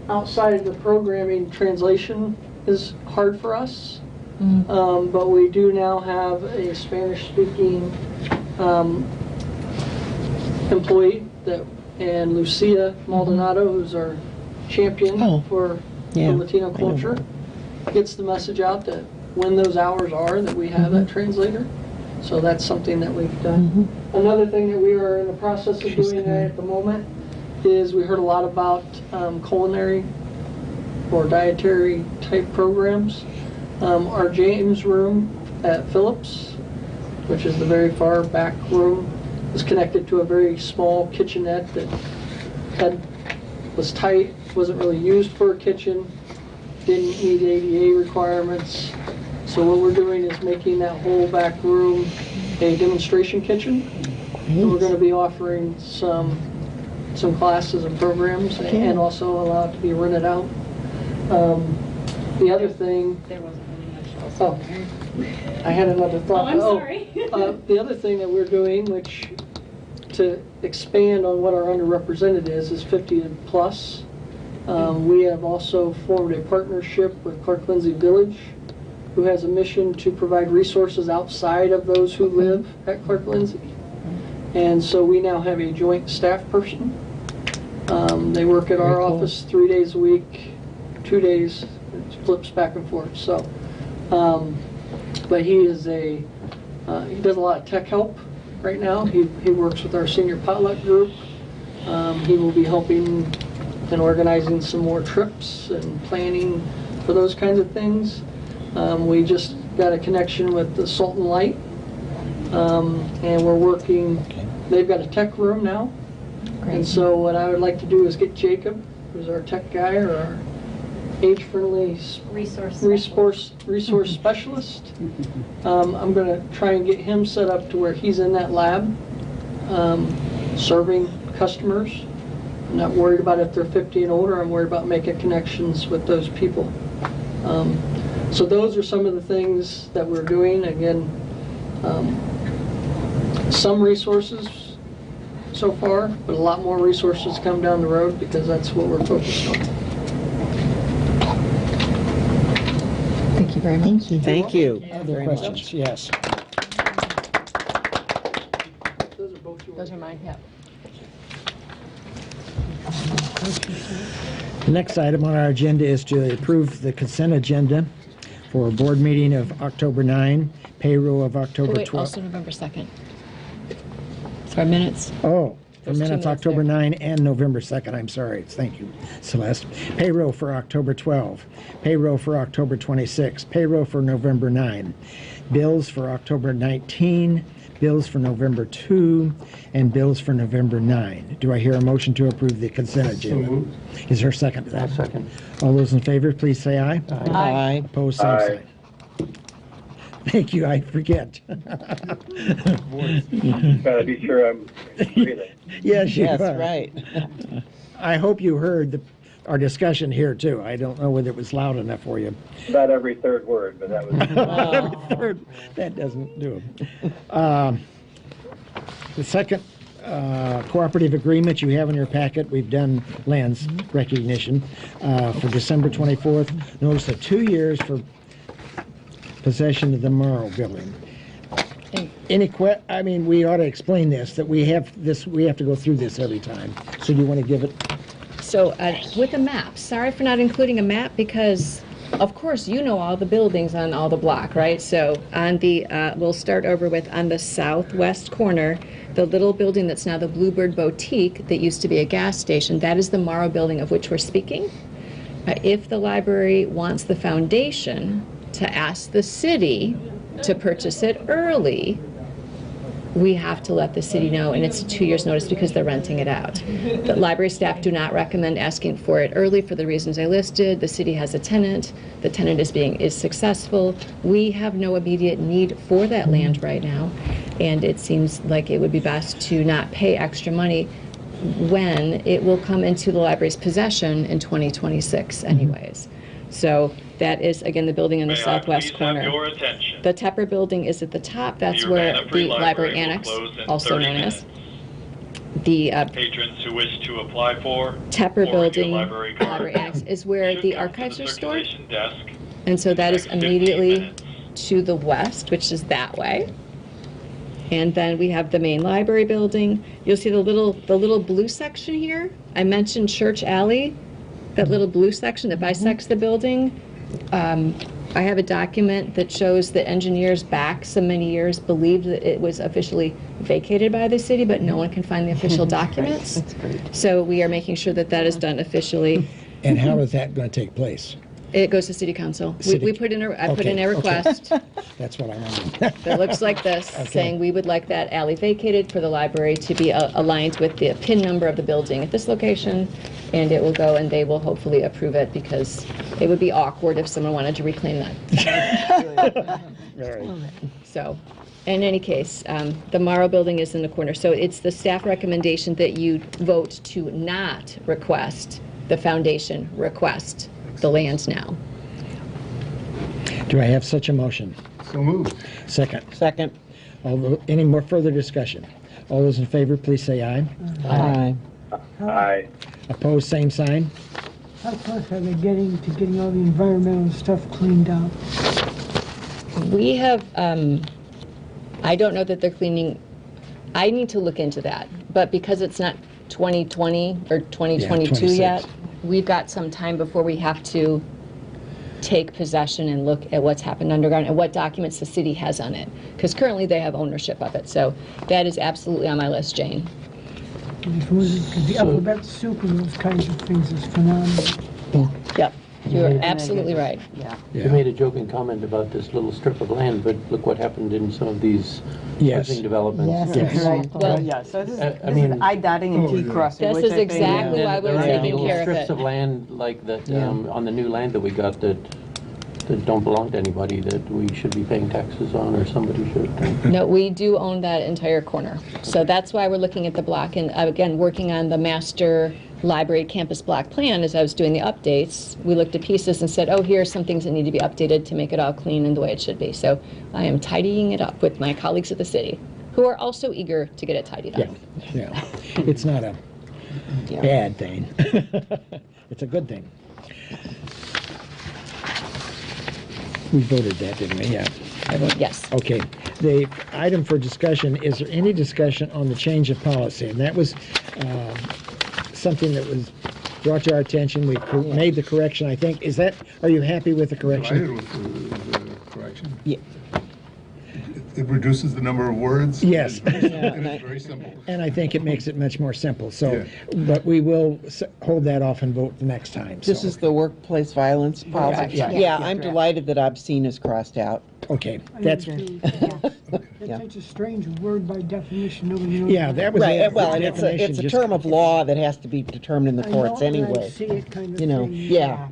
Speaker 10: outside of the programming, translation is hard for us. But we do now have a Spanish-speaking employee and Lucia Maldonado, who's our champion for Latino culture, gets the message out that when those hours are, that we have that translator. So that's something that we've done. Another thing that we are in the process of doing at the moment is we heard a lot about culinary or dietary type programs. Our James room at Phillips, which is the very far back room, is connected to a very small kitchenette that was tight, wasn't really used for a kitchen, didn't meet ADA requirements. So what we're doing is making that whole back room a demonstration kitchen. So we're going to be offering some classes and programs and also allow it to be rented out. The other thing,
Speaker 11: There wasn't really much else.
Speaker 10: oh, I had another thought.
Speaker 11: I'm sorry.
Speaker 10: The other thing that we're doing, which to expand on what our underrepresented is 50 and plus. We have also formed a partnership with Clark Lindsay Village, who has a mission to provide resources outside of those who live at Clark Lindsay. And so we now have a joint staff person. They work at our office 3 days a week, 2 days, it flips back and forth. So, but he is he does a lot of tech help right now. He works with our senior potluck group. He will be helping and organizing some more trips and planning for those kinds of things. We just got a connection with the Salt and Light, and we're working, they've got a tech room now. And so what I would like to do is get Jacob, who's our tech guy, or our age-friendly resource specialist. I'm going to try and get him set up to where he's in that lab, serving customers. I'm not worried about if they're 50 and older. I'm worried about making connections with those people. So those are some of the things that we're doing. Again, some resources so far, but a lot more resources come down the road because that's what we're focused on.
Speaker 6: Thank you very much. Thank you.
Speaker 12: Thank you.
Speaker 1: Other questions? Yes.
Speaker 10: Those are both yours.
Speaker 4: Those are mine, yep.
Speaker 1: The next item on our agenda is to approve the consent agenda for a board meeting of October 9, payroll of October
Speaker 4: Wait,
Speaker 1: 12.
Speaker 4: also November 2nd. For minutes.
Speaker 1: Oh, for
Speaker 4: There's 2
Speaker 1: minutes,
Speaker 4: minutes
Speaker 1: October
Speaker 4: there.
Speaker 1: 9 and November 2nd. I'm sorry. Thank you, Celeste. Payroll for October 12. Payroll for October 26. Payroll for November 9. Bills for October 19. Bills for November 2. And bills for November 9. Do I hear a motion to approve the consent agenda? Is there a second to that?
Speaker 13: Second.
Speaker 1: All those in favor, please say aye.
Speaker 12: Aye.
Speaker 1: Opposed, same sign. Thank you, I forget.
Speaker 14: Gotta be sure I'm breathing.
Speaker 1: Yes, you
Speaker 12: Yes,
Speaker 1: are.
Speaker 12: right.
Speaker 1: I hope you heard our discussion here, too. I don't know whether it was loud enough for you.
Speaker 14: About every third word, but that was.
Speaker 1: That doesn't do it. The second cooperative agreement you have in your packet, we've done lands recognition for December 24th. Notice of 2 years for possession of the Morrow building. I mean, we ought to explain this, that we have to go through this every time. So do you want to give it?
Speaker 4: So with a map, sorry for not including a map because, of course, you know all the buildings on all the block, right? So on the, we'll start over with on the southwest corner, the little building that's now the Bluebird Boutique that used to be a gas station, that is the Morrow building of which we're speaking. If the library wants the foundation to ask the city to purchase it early, we have to let the city know, and it's a 2 years notice because they're renting it out. The library staff do not recommend asking for it early for the reasons I listed. The city has a tenant. The tenant is successful. We have no immediate need for that land right now, and it seems like it would be best to not pay extra money when it will come into the library's possession in 2026 anyways. So That is, again, the building in the
Speaker 15: May I
Speaker 4: southwest
Speaker 15: please
Speaker 4: corner.
Speaker 15: have your attention?
Speaker 4: The Tepper building is at the top. That's
Speaker 15: The
Speaker 4: where
Speaker 15: Urbana Free
Speaker 4: the library
Speaker 15: Library will
Speaker 4: annex,
Speaker 15: close in
Speaker 4: also
Speaker 15: 30
Speaker 4: known as.
Speaker 15: minutes.
Speaker 4: The
Speaker 15: Patrons who wish to apply for
Speaker 4: Tepper
Speaker 15: or renew
Speaker 4: building,
Speaker 15: library card
Speaker 4: library annex, is where
Speaker 15: should
Speaker 4: the
Speaker 15: come to
Speaker 4: archives are stored.
Speaker 15: circulation desk
Speaker 4: And so that is
Speaker 15: in the next 15
Speaker 4: immediately
Speaker 15: minutes.
Speaker 4: to the west, which is that way. And then we have the main library building. You'll see the little blue section here. I mentioned Church Alley, that little blue section that bisects the building. I have a document that shows that engineers back so many years believed that it was officially vacated by the city, but no one can find the official documents.
Speaker 12: That's great.
Speaker 4: So we are making sure that that is done officially.
Speaker 1: And how is that going to take place?
Speaker 4: It goes to city council.
Speaker 1: City-
Speaker 4: We put in I put in
Speaker 1: Okay,
Speaker 4: a
Speaker 1: okay.
Speaker 4: request
Speaker 1: That's what I wanted.
Speaker 4: that looks like this,
Speaker 1: Okay.
Speaker 4: saying we would like that alley vacated for the library to be aligned with the PIN number of the building at this location, and it will go, and they will hopefully approve it, because it would be awkward if someone wanted to reclaim that. So, in any case, the Morrow building is in the corner. So it's the staff recommendation that you vote to not request the foundation request the land now.
Speaker 1: Do I have such a motion?
Speaker 5: So moved.
Speaker 1: Second.
Speaker 12: Second.
Speaker 1: Any more further discussion? All those in favor, please say aye.
Speaker 12: Aye.
Speaker 14: Aye.
Speaker 1: Opposed, same sign.
Speaker 3: How close are they getting to getting all the environmental stuff cleaned up?
Speaker 4: We have, I don't know that they're cleaning, I need to look into that, but because it's not 2020 or 2022
Speaker 1: 26.
Speaker 4: yet, we've got some time before we have to take possession and look at what's happened underground and what documents the city has on it, because currently they have ownership of it. So that is absolutely on my list, Jane.
Speaker 3: The alphabet soup and those kinds of things is phenomenal.
Speaker 4: Yep, you're
Speaker 13: Yeah.
Speaker 4: absolutely right.
Speaker 3: Yeah.
Speaker 13: You made a joking comment about this little strip of land, but look what happened in some of these
Speaker 1: Yes.
Speaker 13: housing developments.
Speaker 1: Yes.
Speaker 3: Right.
Speaker 4: Well,
Speaker 3: Yeah, so this is,
Speaker 13: I
Speaker 3: this is
Speaker 13: mean-
Speaker 3: I dotting and
Speaker 5: Oh,
Speaker 3: T
Speaker 5: yeah.
Speaker 3: crossing.
Speaker 4: This
Speaker 3: which
Speaker 4: is
Speaker 3: I think-
Speaker 4: exactly why
Speaker 13: There
Speaker 4: we're
Speaker 13: are
Speaker 4: taking
Speaker 13: little
Speaker 4: care of
Speaker 13: strips
Speaker 4: it.
Speaker 13: of land like that, on the new land that we got that don't belong to anybody, that we should be paying taxes on, or somebody should.
Speaker 4: No, we do own that entire corner. So that's why we're looking at the block, and again, working on the master library campus block plan. As I was doing the updates, we looked at pieces and said, oh, here are some things that need to be updated to make it all clean and the way it should be. So I am tidying it up with my colleagues at the city, who are also eager to get it tidied
Speaker 1: Yeah,
Speaker 4: up.
Speaker 1: yeah. It's not a bad thing. It's a good thing. We voted that, didn't we? Yeah.
Speaker 4: I vote yes.
Speaker 1: Okay. The item for discussion, is there any discussion on the change of policy? And that was something that was brought to our attention. We made the correction, I think. Are you happy with the correction?
Speaker 5: Delighted with the correction.
Speaker 1: Yeah.
Speaker 5: It reduces the number of words.
Speaker 1: Yes.
Speaker 5: And it's very simple.
Speaker 1: And I think it makes it much more simple. So,
Speaker 5: Yeah.
Speaker 1: but we will hold that off and vote the next time.
Speaker 12: This
Speaker 1: so.
Speaker 12: is the workplace violence policy.
Speaker 1: Yeah.
Speaker 12: Yeah, I'm delighted that obscene is crossed out.
Speaker 1: Okay. That's
Speaker 3: That's such a strange word by definition. Nobody knows.
Speaker 1: yeah. That was
Speaker 12: Right,
Speaker 1: it.
Speaker 12: well, and it's
Speaker 1: Definition
Speaker 12: a
Speaker 1: just-
Speaker 12: term of law that has to be determined in the
Speaker 3: I know,
Speaker 12: courts
Speaker 3: but I
Speaker 12: anyway.
Speaker 3: see it kind of
Speaker 12: You know,
Speaker 3: thing.
Speaker 12: yeah,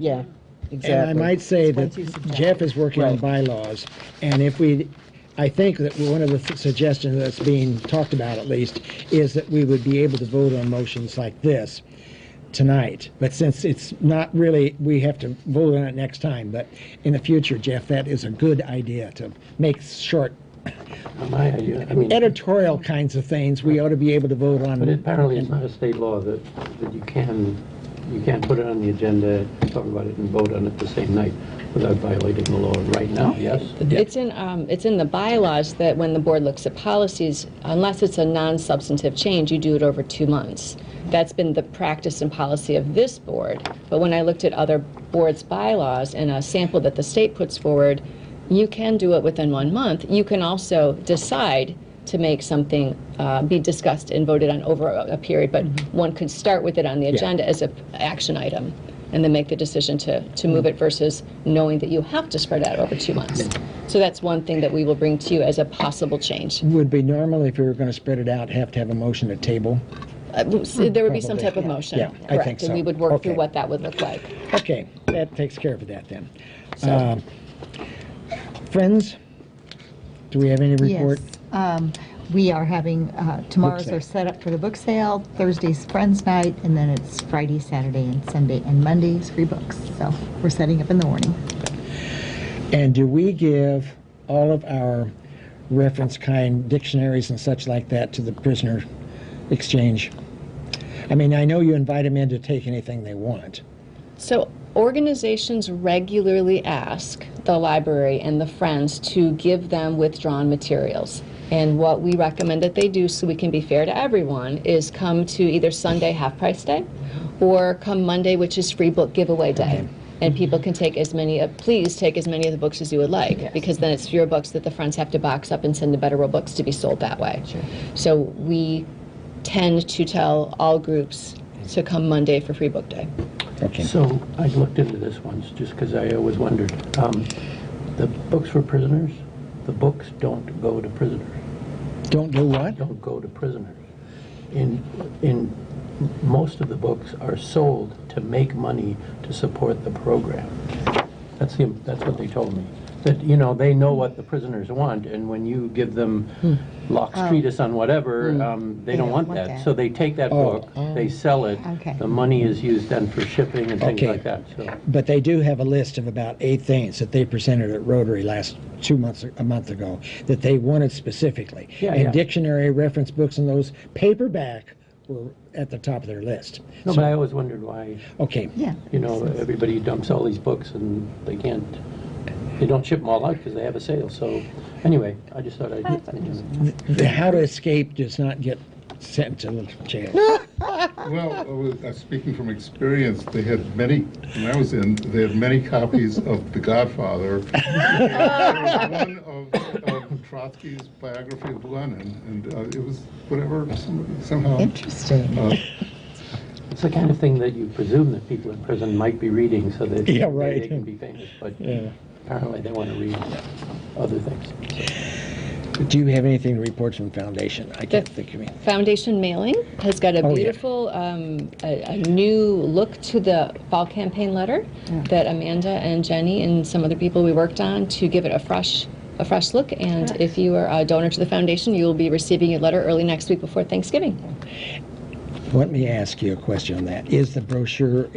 Speaker 12: exactly.
Speaker 1: And I might say that
Speaker 3: That's what you suggest.
Speaker 1: Jeff is working on
Speaker 12: Right.
Speaker 1: bylaws, and I think that one of the suggestions that's being talked about, at least, is that we would be able to vote on motions like this tonight. But since it's not really, we have to vote on it next time. But in the future, Jeff, that is a good idea to make short
Speaker 13: My idea, I mean,
Speaker 1: editorial kinds of things. We ought to be able to vote on.
Speaker 13: but apparently it's not a state law that you can't put it on the agenda, talk about it, and vote on it the same night without violating the law right now, yes?
Speaker 4: It's in the bylaws that when the board looks at policies, unless it's a non-substantive change, you do it over 2 months. That's been the practice and policy of this board. But when I looked at other boards' bylaws and a sample that the state puts forward, you can do it within 1 month. You can also decide to make something be discussed and voted on over a period, but one could start with it on the agenda as an action item and then make the decision to move it versus knowing that you have to spread it out over 2 months. So that's one thing that we will bring to you as a possible change.
Speaker 1: Would be normal if we were going to spread it out, have to have a motion to table.
Speaker 4: There would be some
Speaker 1: Probably.
Speaker 4: type of motion.
Speaker 1: Yeah, I
Speaker 4: correct,
Speaker 1: think so.
Speaker 4: And we would work through
Speaker 1: Okay.
Speaker 4: what that would look like.
Speaker 1: Okay, that takes care of that then.
Speaker 4: So-
Speaker 1: Friends, do we have any report?
Speaker 16: Yes. We are having, tomorrow's
Speaker 1: sale.
Speaker 16: our setup for the book sale, Thursday's Friends Night, and then it's Friday, Saturday, and Sunday, and Monday's free books. So we're setting up in the morning.
Speaker 1: And do we give all of our reference kind dictionaries and such like that to the prisoner exchange? I mean, I know you invite them in to take anything they want.
Speaker 4: So organizations regularly ask the library and the Friends to give them withdrawn materials. And what we recommend that they do, so we can be fair to everyone, is come to either Sunday half price day or come Monday, which is free book giveaway day. And people can take as many, please take as many of the books as you would like, because then it's fewer books that the Friends have to box up and send to Better World Books to be sold that way. Sure. So we tend to tell all groups to come Monday for free book day.
Speaker 1: Okay.
Speaker 13: So I looked into this once, just because I always wondered. The books for prisoners, the books don't go to prisoners.
Speaker 1: Don't do what?
Speaker 13: Don't go to prisoners. In most of the books are sold to make money to support the program. That's what they told me. That, you know, they know what the prisoners want, and when you give them Locke's treatise on whatever, they don't want that. So they take that book, they sell it.
Speaker 16: Okay.
Speaker 13: The money is used then for shipping and things like that. So.
Speaker 1: But they do have a list of about 8 things that they presented at Rotary a month ago that they wanted specifically. And dictionary, reference books, and those paperback were at the top of their list.
Speaker 13: No, but I always wondered why.
Speaker 1: Okay.
Speaker 16: Yeah.
Speaker 13: You know, everybody dumps all these books and they don't ship them all out because they have a sale. So anyway, I just thought I'd
Speaker 1: The How to Escape does not get sent to jail.
Speaker 5: Well, speaking from experience, they had many, when I was in, they had many copies of The Godfather. There was one of Trotsky's biography of Lenin, and it was whatever, somehow.
Speaker 16: Interesting.
Speaker 13: It's the kind of thing that you presume that people in prison might be reading so that
Speaker 1: Yeah, right.
Speaker 13: they can be famous, but apparently they want to read other things. So.
Speaker 1: Do you have anything to report from Foundation? I can't think of any.
Speaker 4: Foundation mailing has got a beautiful, a new look to the fall campaign letter that Amanda and Jenny and some other people we worked on to give it a fresh look. And if you are a donor to the Foundation, you will be receiving a letter early next week before Thanksgiving.
Speaker 1: Let me ask you a question on that. Is the brochures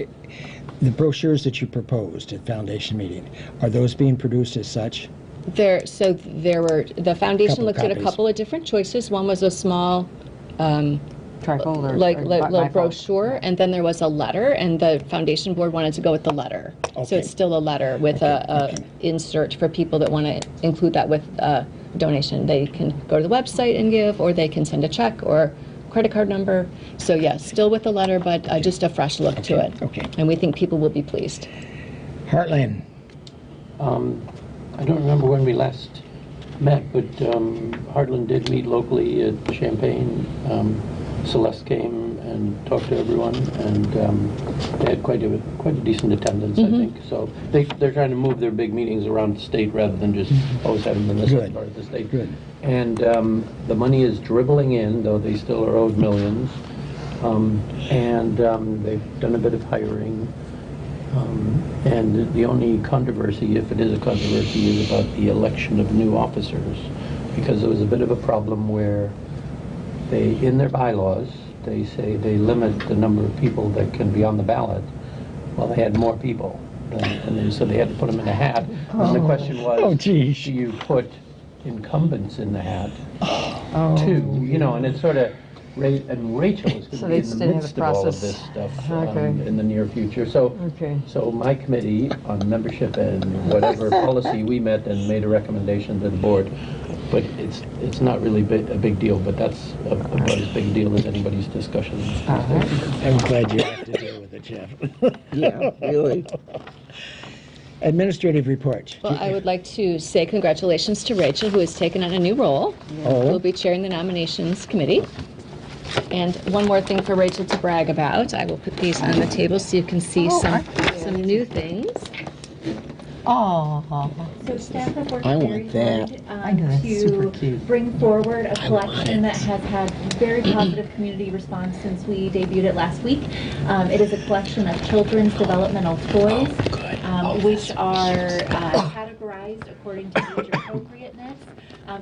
Speaker 1: that you proposed at Foundation meeting, are those being produced as such?
Speaker 4: The Foundation looked at a couple of different choices. One was a small
Speaker 3: Trifold or
Speaker 4: little brochure, and then there was a letter, and the Foundation board wanted to go with the letter.
Speaker 1: Okay.
Speaker 4: So it's still a letter with a insert for people that want to include that with a donation. They can go to the website and give, or they can send a check or credit card number. So yes, still with the letter, but just a fresh look to it.
Speaker 1: Okay.
Speaker 4: And we think people will be pleased.
Speaker 1: Heartland.
Speaker 13: I don't remember when we last met, but Heartland did meet locally at Champaign. Celeste came and talked to everyone, and they had quite a decent attendance, I think. So they're trying to move their big meetings around the state rather than just always have them in this part of the state.
Speaker 1: Good.
Speaker 13: And the money is dribbling in, though they still are owed millions. And they've done a bit of hiring. And the only controversy, if it is a controversy, is about the election of new officers, because there was a bit of a problem where in their bylaws, they say they limit the number of people that can be on the ballot. Well, they had more people, and so they had to put them in a hat. And the question was, do you put incumbents in the hat too? You know, and it's sort of. And Rachel is going to be in the midst of all of this stuff in the near future. So my committee on membership and whatever policy, we met and made a recommendation to the board. But it's not really a big deal, but that's about as big a deal as anybody's discussion.
Speaker 1: I'm glad you have to deal with it, Jeff.
Speaker 12: Yeah, really.
Speaker 1: Administrative report.
Speaker 4: Well, I would like to say congratulations to Rachel, who has taken on a new role. Will be chairing the nominations committee. And one more thing for Rachel to brag about. I will put these on the table so you can see some new things.
Speaker 16: Oh.
Speaker 9: So staff have worked
Speaker 1: I
Speaker 9: very
Speaker 1: want that.
Speaker 9: hard to bring forward a collection that has had very positive community response since we debuted it last week. It is a collection of children's developmental toys, which are categorized according to age appropriateness.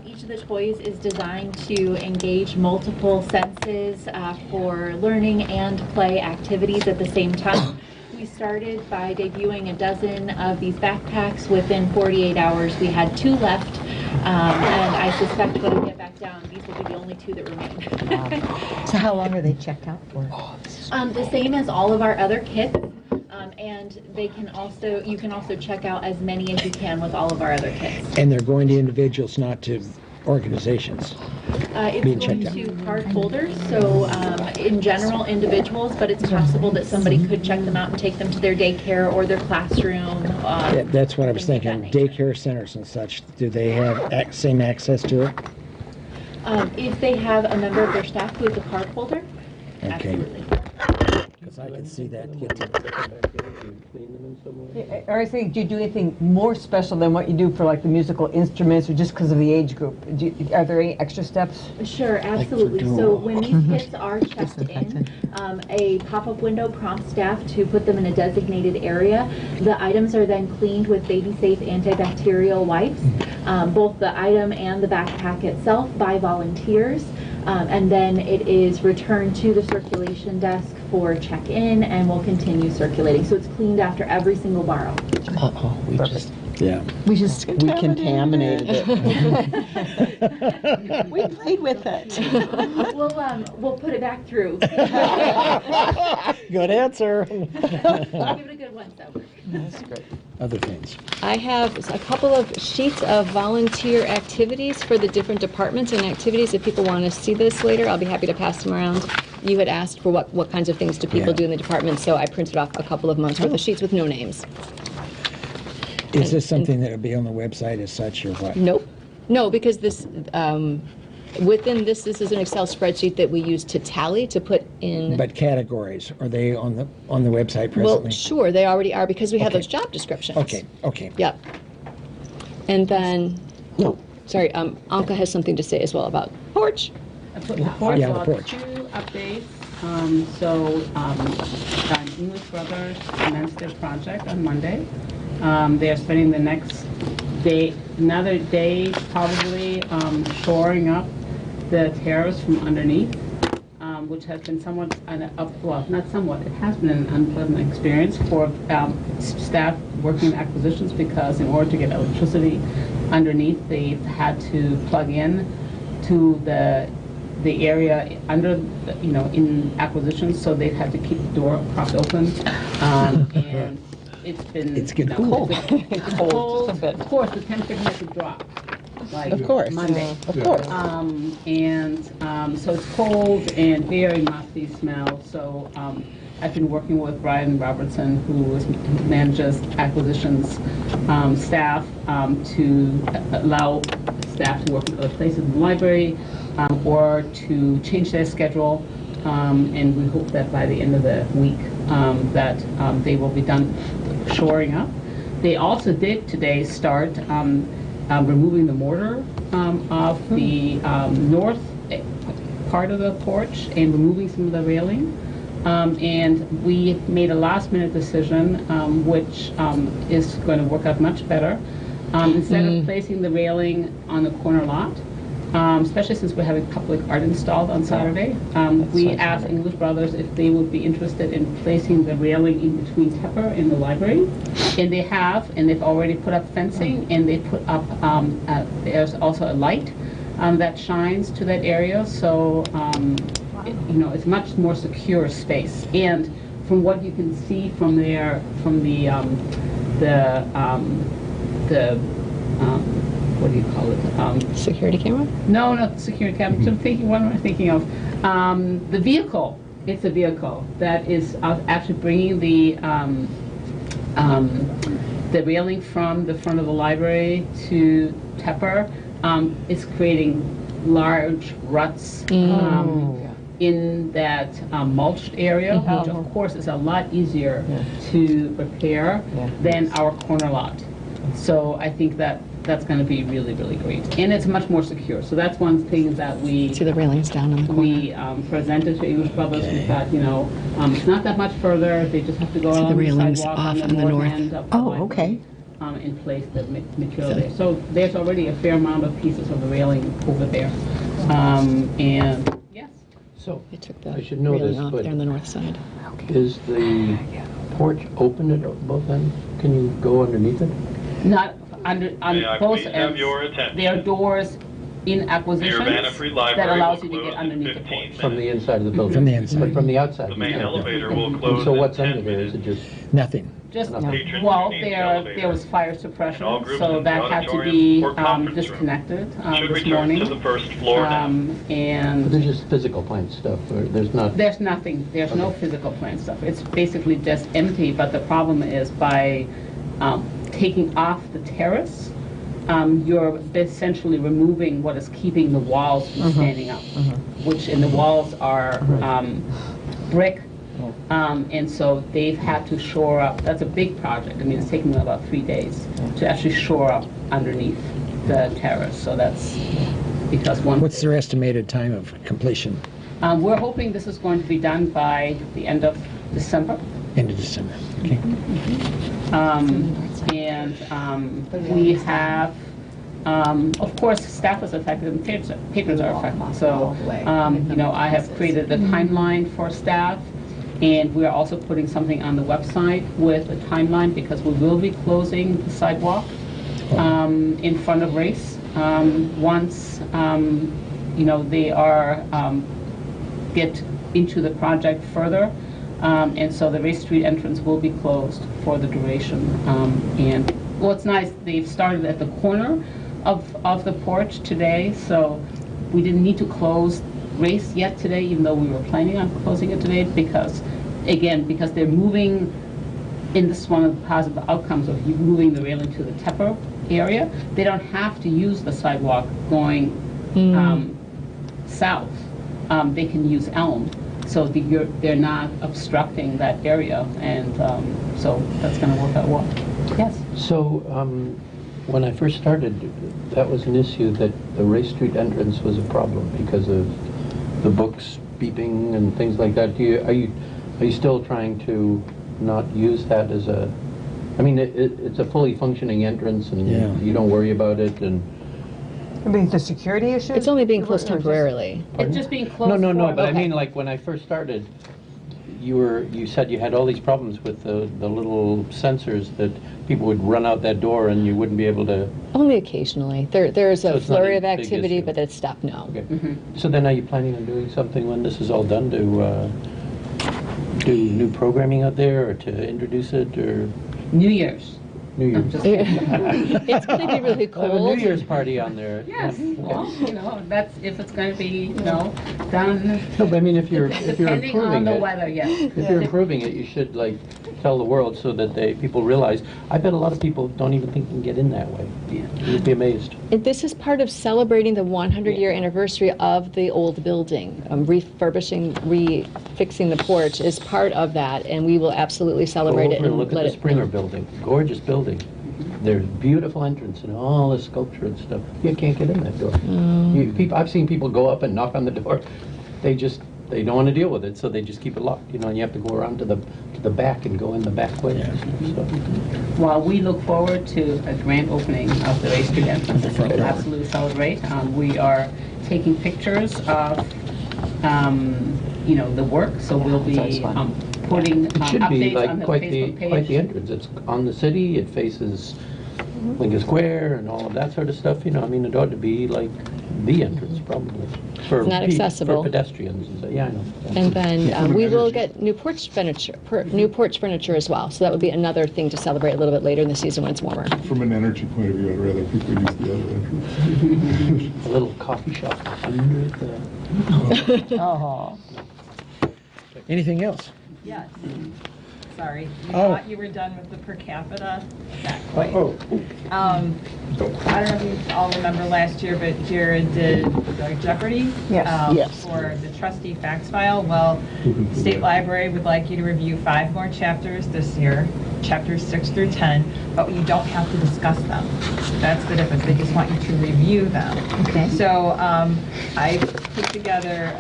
Speaker 9: Each of the toys is designed to engage multiple senses for learning and play activities at the same time. We started by debuting a dozen of these backpacks. Within 48 hours, we had 2 left, and I suspect when we get back down, these will be the only 2 that remain.
Speaker 16: So how long are they checked out for?
Speaker 9: The same as all of our other kits, and you can also check out as many as you can with all of our other kits.
Speaker 1: And they're going to individuals, not to organizations. Being
Speaker 9: It's going
Speaker 1: checked
Speaker 9: to card holders, so in general, individuals, but it's possible that somebody could check them out and take them to their daycare or their classroom.
Speaker 1: Yeah, that's what I was
Speaker 9: things of
Speaker 1: thinking.
Speaker 9: that nature.
Speaker 1: Daycare centers and such, do they have same access to it?
Speaker 9: If they have a member of their staff who is a card holder,
Speaker 1: Okay.
Speaker 9: absolutely.
Speaker 1: Because I could see that get to
Speaker 3: Or I think, do you do anything more special than what you do for like the musical instruments, or just because of the age group? Are there any extra steps?
Speaker 9: Sure, absolutely. So when these kits are checked in, a pop-up window prompts staff to put them in a designated area. The items are then cleaned with baby-safe antibacterial wipes, both the item and the backpack itself by volunteers. And then it is returned to the circulation desk for check-in, and will continue circulating. So it's cleaned after every single borrow.
Speaker 12: Uh-oh, we just
Speaker 16: We just
Speaker 12: contaminated it.
Speaker 16: we played with it.
Speaker 9: We'll put it back through.
Speaker 1: Good answer.
Speaker 9: Give it a good once over.
Speaker 12: That's great.
Speaker 1: Other things.
Speaker 4: I have a couple of sheets of volunteer activities for the different departments and activities. If people want to see this later, I'll be happy to pass them around. You had asked for what kinds of things do people do in the department, so I printed off a couple of months worth of sheets with no names.
Speaker 1: Is this something that would be on the website as such, or what?
Speaker 4: Nope. No, because this, within this is an Excel spreadsheet that we use to tally, to put in.
Speaker 1: But categories, are they on the website presently?
Speaker 4: Well, sure, they already are, because we have
Speaker 1: Okay.
Speaker 4: those job descriptions.
Speaker 1: Okay.
Speaker 4: Yep. And then, sorry, Anka has something to say as well about porch.
Speaker 2: The porch,
Speaker 1: Yeah, the
Speaker 2: well,
Speaker 1: porch.
Speaker 2: 2 updates. English Brothers commenced their project on Monday. They are spending the next day, another day probably, shoring up the terrace from underneath, which has been somewhat, not somewhat, it has been an unpleasant experience for staff working in acquisitions, because in order to get electricity underneath, they've had to plug in to the area under, in acquisitions, so they've had to keep the door propped open, and it's getting cold. It's cold. Of course, the temperature has to drop. Like
Speaker 12: Of course.
Speaker 2: Monday.
Speaker 12: Of course.
Speaker 2: So it's cold and very musty smell. So I've been working with Brian Robertson, who manages acquisitions staff, to allow staff to work in other places in the library, or to change their schedule. And we hope that by the end of the week that they will be done shoring up. They also did today start removing the mortar off the north part of the porch and removing some of the railing. And we made a last-minute decision, which is going to work out much better. Instead of placing the railing on the corner lot, especially since we're having public art installed on Saturday, we asked English Brothers if they would be interested in placing the railing in between Tepper and the library. And they have, and they've already put up fencing, and they put up, there's also a light that shines to that area, so it's much more secure space. And from what you can see from there, from the what do you call it?
Speaker 4: Security camera?
Speaker 2: No, not the security camera. I'm thinking, what am I thinking of? The vehicle. It's a vehicle that is actually bringing the railing from the front of the librry to Tepper. It's creating large ruts in that mulched area, which of course is a lot easier to repair than our corner lot. So I think that's going to be really, really great. And it's much more secure. So that's one thing that we...
Speaker 4: See the railings down on the corner.
Speaker 2: We presented to English Brothers. We thought, it's not that much further. They just have to go
Speaker 4: See the
Speaker 2: along the
Speaker 4: railings
Speaker 2: sidewalk
Speaker 4: off
Speaker 2: on the north end of the library,
Speaker 16: okay.
Speaker 2: And place the material there. So there's already a fair amount of pieces of the railing over there. And yes.
Speaker 13: So,
Speaker 4: They took the
Speaker 13: I should know
Speaker 4: railing
Speaker 13: this,
Speaker 4: off
Speaker 13: but
Speaker 4: there on the north side.
Speaker 13: is the porch open at both ends? Can you go underneath it?
Speaker 2: Not under, on
Speaker 15: May I
Speaker 2: both
Speaker 15: please have
Speaker 2: ends.
Speaker 15: your attention?
Speaker 2: There are doors in
Speaker 15: The
Speaker 2: acquisitions
Speaker 15: Urbana Free
Speaker 2: that
Speaker 15: Library
Speaker 2: allows
Speaker 15: will
Speaker 2: you to
Speaker 15: close
Speaker 2: get
Speaker 15: in
Speaker 2: underneath the
Speaker 15: 15
Speaker 2: porch.
Speaker 13: From the inside of the building?
Speaker 1: From the inside.
Speaker 13: But from the outside?
Speaker 15: The
Speaker 13: you
Speaker 15: main
Speaker 13: can't.
Speaker 15: elevator will
Speaker 13: And
Speaker 15: close
Speaker 13: so
Speaker 15: in
Speaker 13: what's
Speaker 15: 10
Speaker 13: under there? Is
Speaker 15: minutes.
Speaker 13: it just?
Speaker 1: Nothing.
Speaker 2: Just,
Speaker 15: Patrons
Speaker 2: well,
Speaker 15: who need the
Speaker 2: there
Speaker 15: elevator.
Speaker 2: was fire suppression,
Speaker 15: all groups
Speaker 2: so
Speaker 15: in
Speaker 2: that
Speaker 15: the
Speaker 2: had to
Speaker 15: auditorium
Speaker 2: be
Speaker 15: or conference room.
Speaker 2: disconnected
Speaker 15: Should
Speaker 2: this
Speaker 15: return
Speaker 2: morning.
Speaker 15: to the first floor now.
Speaker 2: And
Speaker 13: There's just physical plant stuff, or there's not?
Speaker 2: there's nothing, there's no
Speaker 13: Okay.
Speaker 2: physical plant stuff. It's basically just empty, but the problem is by taking off the terrace, you're essentially removing what is keeping the walls from standing up, which in the walls are brick, and so they've had to shore up. That's a big project. I mean, it's taken them about 3 days to actually shore up underneath the terrace. So that's because one.
Speaker 1: What's their estimated time of completion?
Speaker 2: We're hoping this is going to be done by the end of December.
Speaker 1: End of December. Okay.
Speaker 2: We have, of course, staff is affected and patrons are affected. So, I have created a timeline for staff, and we are also putting something on the website with a timeline because we will be closing the sidewalk in front of Race once, they are, get into the project further. And so the Race Street entrance will be closed for the duration. Well, it's nice, they've started at the corner of the porch today, so we didn't need to close Race yet today, even though we were planning on closing it today, because they're moving, in this one of the positive outcomes of you moving the railing to the Tepper area, they don't have to use the sidewalk going south. They can use Elm. So they're not obstructing that area, and so that's going to work out well. Yes?
Speaker 13: So, when I first started, that was an issue, that the Race Street entrance was a problem because of the books beeping and things like that. Are you still trying to not use that as a? I mean, it's a fully functioning entrance, and you don't worry about it, and.
Speaker 3: I mean, the security issue?
Speaker 4: It's only being closed temporarily.
Speaker 2: It's just being closed.
Speaker 13: No,
Speaker 2: for-
Speaker 13: but I
Speaker 2: okay.
Speaker 13: mean, like, when I first started, you said you had all these problems with the little sensors that people would run out that door and you wouldn't be able to.
Speaker 4: Only occasionally. There's
Speaker 13: So
Speaker 4: a
Speaker 13: it's not
Speaker 4: flurry
Speaker 13: a
Speaker 4: of
Speaker 13: big
Speaker 4: activity,
Speaker 13: issue.
Speaker 4: but it's stopped now.
Speaker 13: Okay. So then, are you planning on doing something when this is all done to do new programming out there, or to introduce it, or
Speaker 2: New Year's.
Speaker 13: New Year's?
Speaker 4: It's going to be really
Speaker 13: Have a
Speaker 4: cold.
Speaker 13: New Year's party on there.
Speaker 2: Yes,
Speaker 13: Yeah.
Speaker 2: well, that's if it's going to be, done.
Speaker 13: No, but I mean, if you're
Speaker 2: Depending on
Speaker 13: improving
Speaker 2: the
Speaker 13: it,
Speaker 2: weather, yes.
Speaker 13: if you're improving it, you should tell the world so that people realize. I bet a lot of people don't even think you can get in that way.
Speaker 2: Yeah.
Speaker 13: You'd be amazed.
Speaker 4: This is part of celebrating the 100-year anniversary of the old building. Refurbishing, refixing the porch is part of that, and we will absolutely
Speaker 13: Go
Speaker 4: celebrate it
Speaker 13: over and
Speaker 4: and
Speaker 13: look at
Speaker 4: let
Speaker 13: the
Speaker 4: it.
Speaker 13: Springer building, gorgeous building. There's beautiful entrance and all the sculpture and stuff. You can't get in that door. I've seen people go up and knock on the door. They don't want to deal with it, so they just keep it locked. And you have to go around to the back and go in the back way. So.
Speaker 2: While we look forward to a grand opening of the Race Street entrance, and we'll absolutely celebrate. We are taking pictures of, the work, so we'll be putting
Speaker 13: It should be
Speaker 2: updates on
Speaker 13: like
Speaker 2: the
Speaker 13: quite
Speaker 2: Facebook
Speaker 13: the
Speaker 2: page.
Speaker 13: entrance. It's on the city. It faces Lincoln Square and all of that sort of stuff. It ought to be like the entrance probably for
Speaker 4: It's not accessible.
Speaker 13: for pedestrians. And so, yeah, I know.
Speaker 4: And then we will get new porch furniture as well. So that would be another thing to celebrate a little bit later in the season when it's warmer.
Speaker 5: From an energy point of view, I'd rather people use the other entrance.
Speaker 13: A little coffee shop under the.
Speaker 3: Oh.
Speaker 1: Anything else?
Speaker 7: Yes. Sorry, you
Speaker 1: Oh.
Speaker 7: thought you were done with the per capita? Not quite. I don't know if you all remember last year, but Jared did Jeopardy!
Speaker 3: Yes.
Speaker 7: For the trustee facts file. Well, State Library would like you to review 5 more chapters this year, chapters 6 through 10, but you don't have to discuss them. That's the difference. They just want you to review them.
Speaker 16: Okay.
Speaker 7: So I put together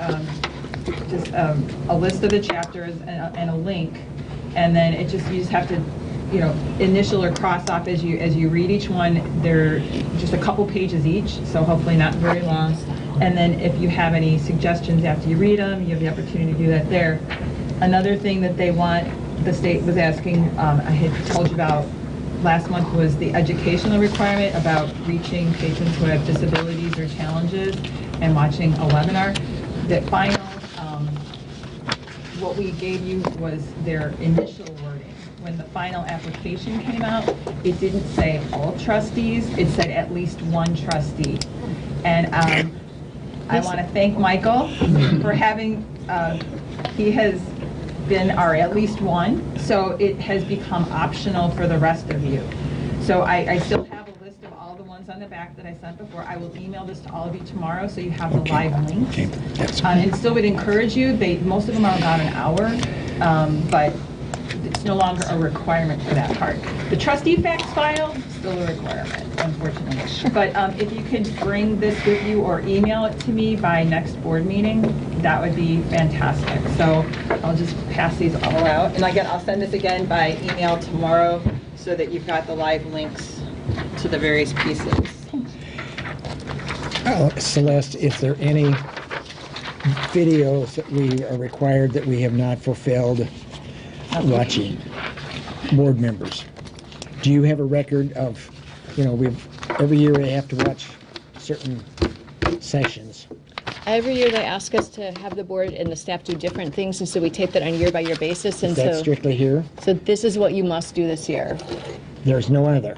Speaker 7: just a list of the chapters and a link, and then you just have to initial or cross off as you read each one. They're just a couple pages each, so hopefully not very long. And then if you have any suggestions after you read them, you have the opportunity to do that there. Another thing that they want the state was asking, I had told you about, last month was the educational requirement about reaching patrons who have disabilities or challenges and watching a webinar. The final, what we gave you was their initial wording. When the final application came out, it didn't say all trustees, it said at least one trustee. And I want to thank Michael for having, he has been our at least one, so it has become optional for the rest of you. So I still have a list of all the ones on the back that I sent before. I will email this to all of you tomorrow so you have the live links. And still would encourage you, most of them are about an hour, but it's no longer a requirement for that part. The trustee facts file, still a requirement, unfortunately. But if you could bring this with you or email it to me by next board meeting, that would be fantastic. So I'll just pass these all out. And again, I'll send this again by email tomorrow so that you've got the live links to the various pieces.
Speaker 1: Celeste, is there any videos that we are required that we have not fulfilled watching? Board members, do you have a record of, every year we have to watch certain sessions?
Speaker 4: Every year they ask us to have the board and the staff do different things, and so we tape that on a year-by-year basis. And
Speaker 1: Is that
Speaker 4: so,
Speaker 1: strictly here?
Speaker 4: so this is what you must do this year.
Speaker 1: There's no other?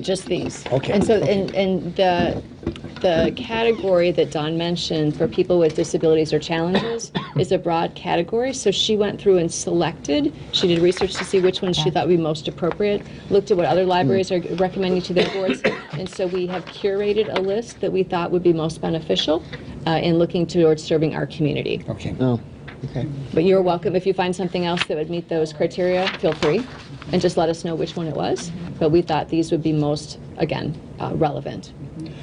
Speaker 4: Just these.
Speaker 1: Okay.
Speaker 4: And so,
Speaker 1: okay.
Speaker 4: and the category that Dawn mentioned for people with disabilities or challenges is a broad category. So she went through and selected. She did research to see which ones she thought would be most appropriate, looked at what other libraries are recommending to their boards, and so we have curated a list that we thought would be most beneficial in looking towards serving our community.
Speaker 1: Okay.
Speaker 12: Oh, okay.
Speaker 4: But you're welcome, if you find something else that would meet those criteria, feel free, and just let us know which one it was. But we thought these would be most, again, relevant.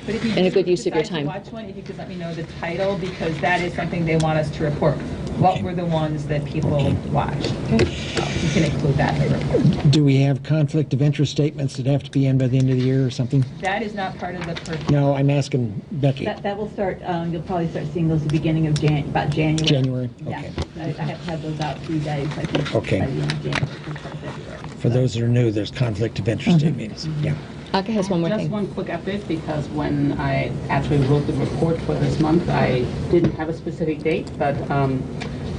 Speaker 7: But if you
Speaker 4: And a good
Speaker 7: do
Speaker 4: use of your
Speaker 7: decide to
Speaker 4: time.
Speaker 7: watch one, if you could let me know the title, because that is something they want us to report. What were the ones that people watched? You can include that in the report.
Speaker 1: Do we have conflict of interest statements that have to be in by the end of the year or something?
Speaker 7: That is not part of the purview.
Speaker 1: No, I'm asking Becky.
Speaker 6: That will start, you'll probably start seeing those at the beginning of about January.
Speaker 1: January?
Speaker 6: Yeah.
Speaker 1: Okay.
Speaker 6: I have to have those out 3 days, I think,
Speaker 1: Okay.
Speaker 6: by the end of January, and start February.
Speaker 1: For those that are new, there's conflict of interest statements. Yeah.
Speaker 4: Aka has one more
Speaker 2: Just
Speaker 4: thing.
Speaker 2: one quick update, because when I actually wrote the report for this month, I didn't have a specific date, but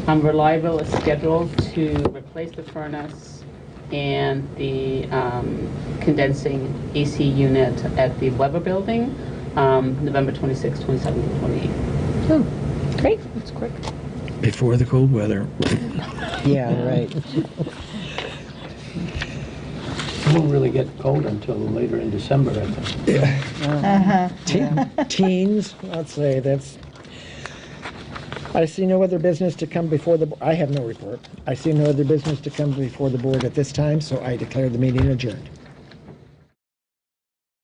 Speaker 2: Reliable is scheduled to replace the furnace and the condensing AC unit at the Weber Building, November 26, 27, and 28.
Speaker 4: Oh, great, that's quick.
Speaker 1: Before the cold weather.
Speaker 12: Yeah, right.
Speaker 13: It won't really get cold until later in December, I think.
Speaker 1: Yeah. Teens, let's say that's. I see no other business to come before the. I have no report. I see no other business to come before the board at this time, so I declare the meeting adjourned.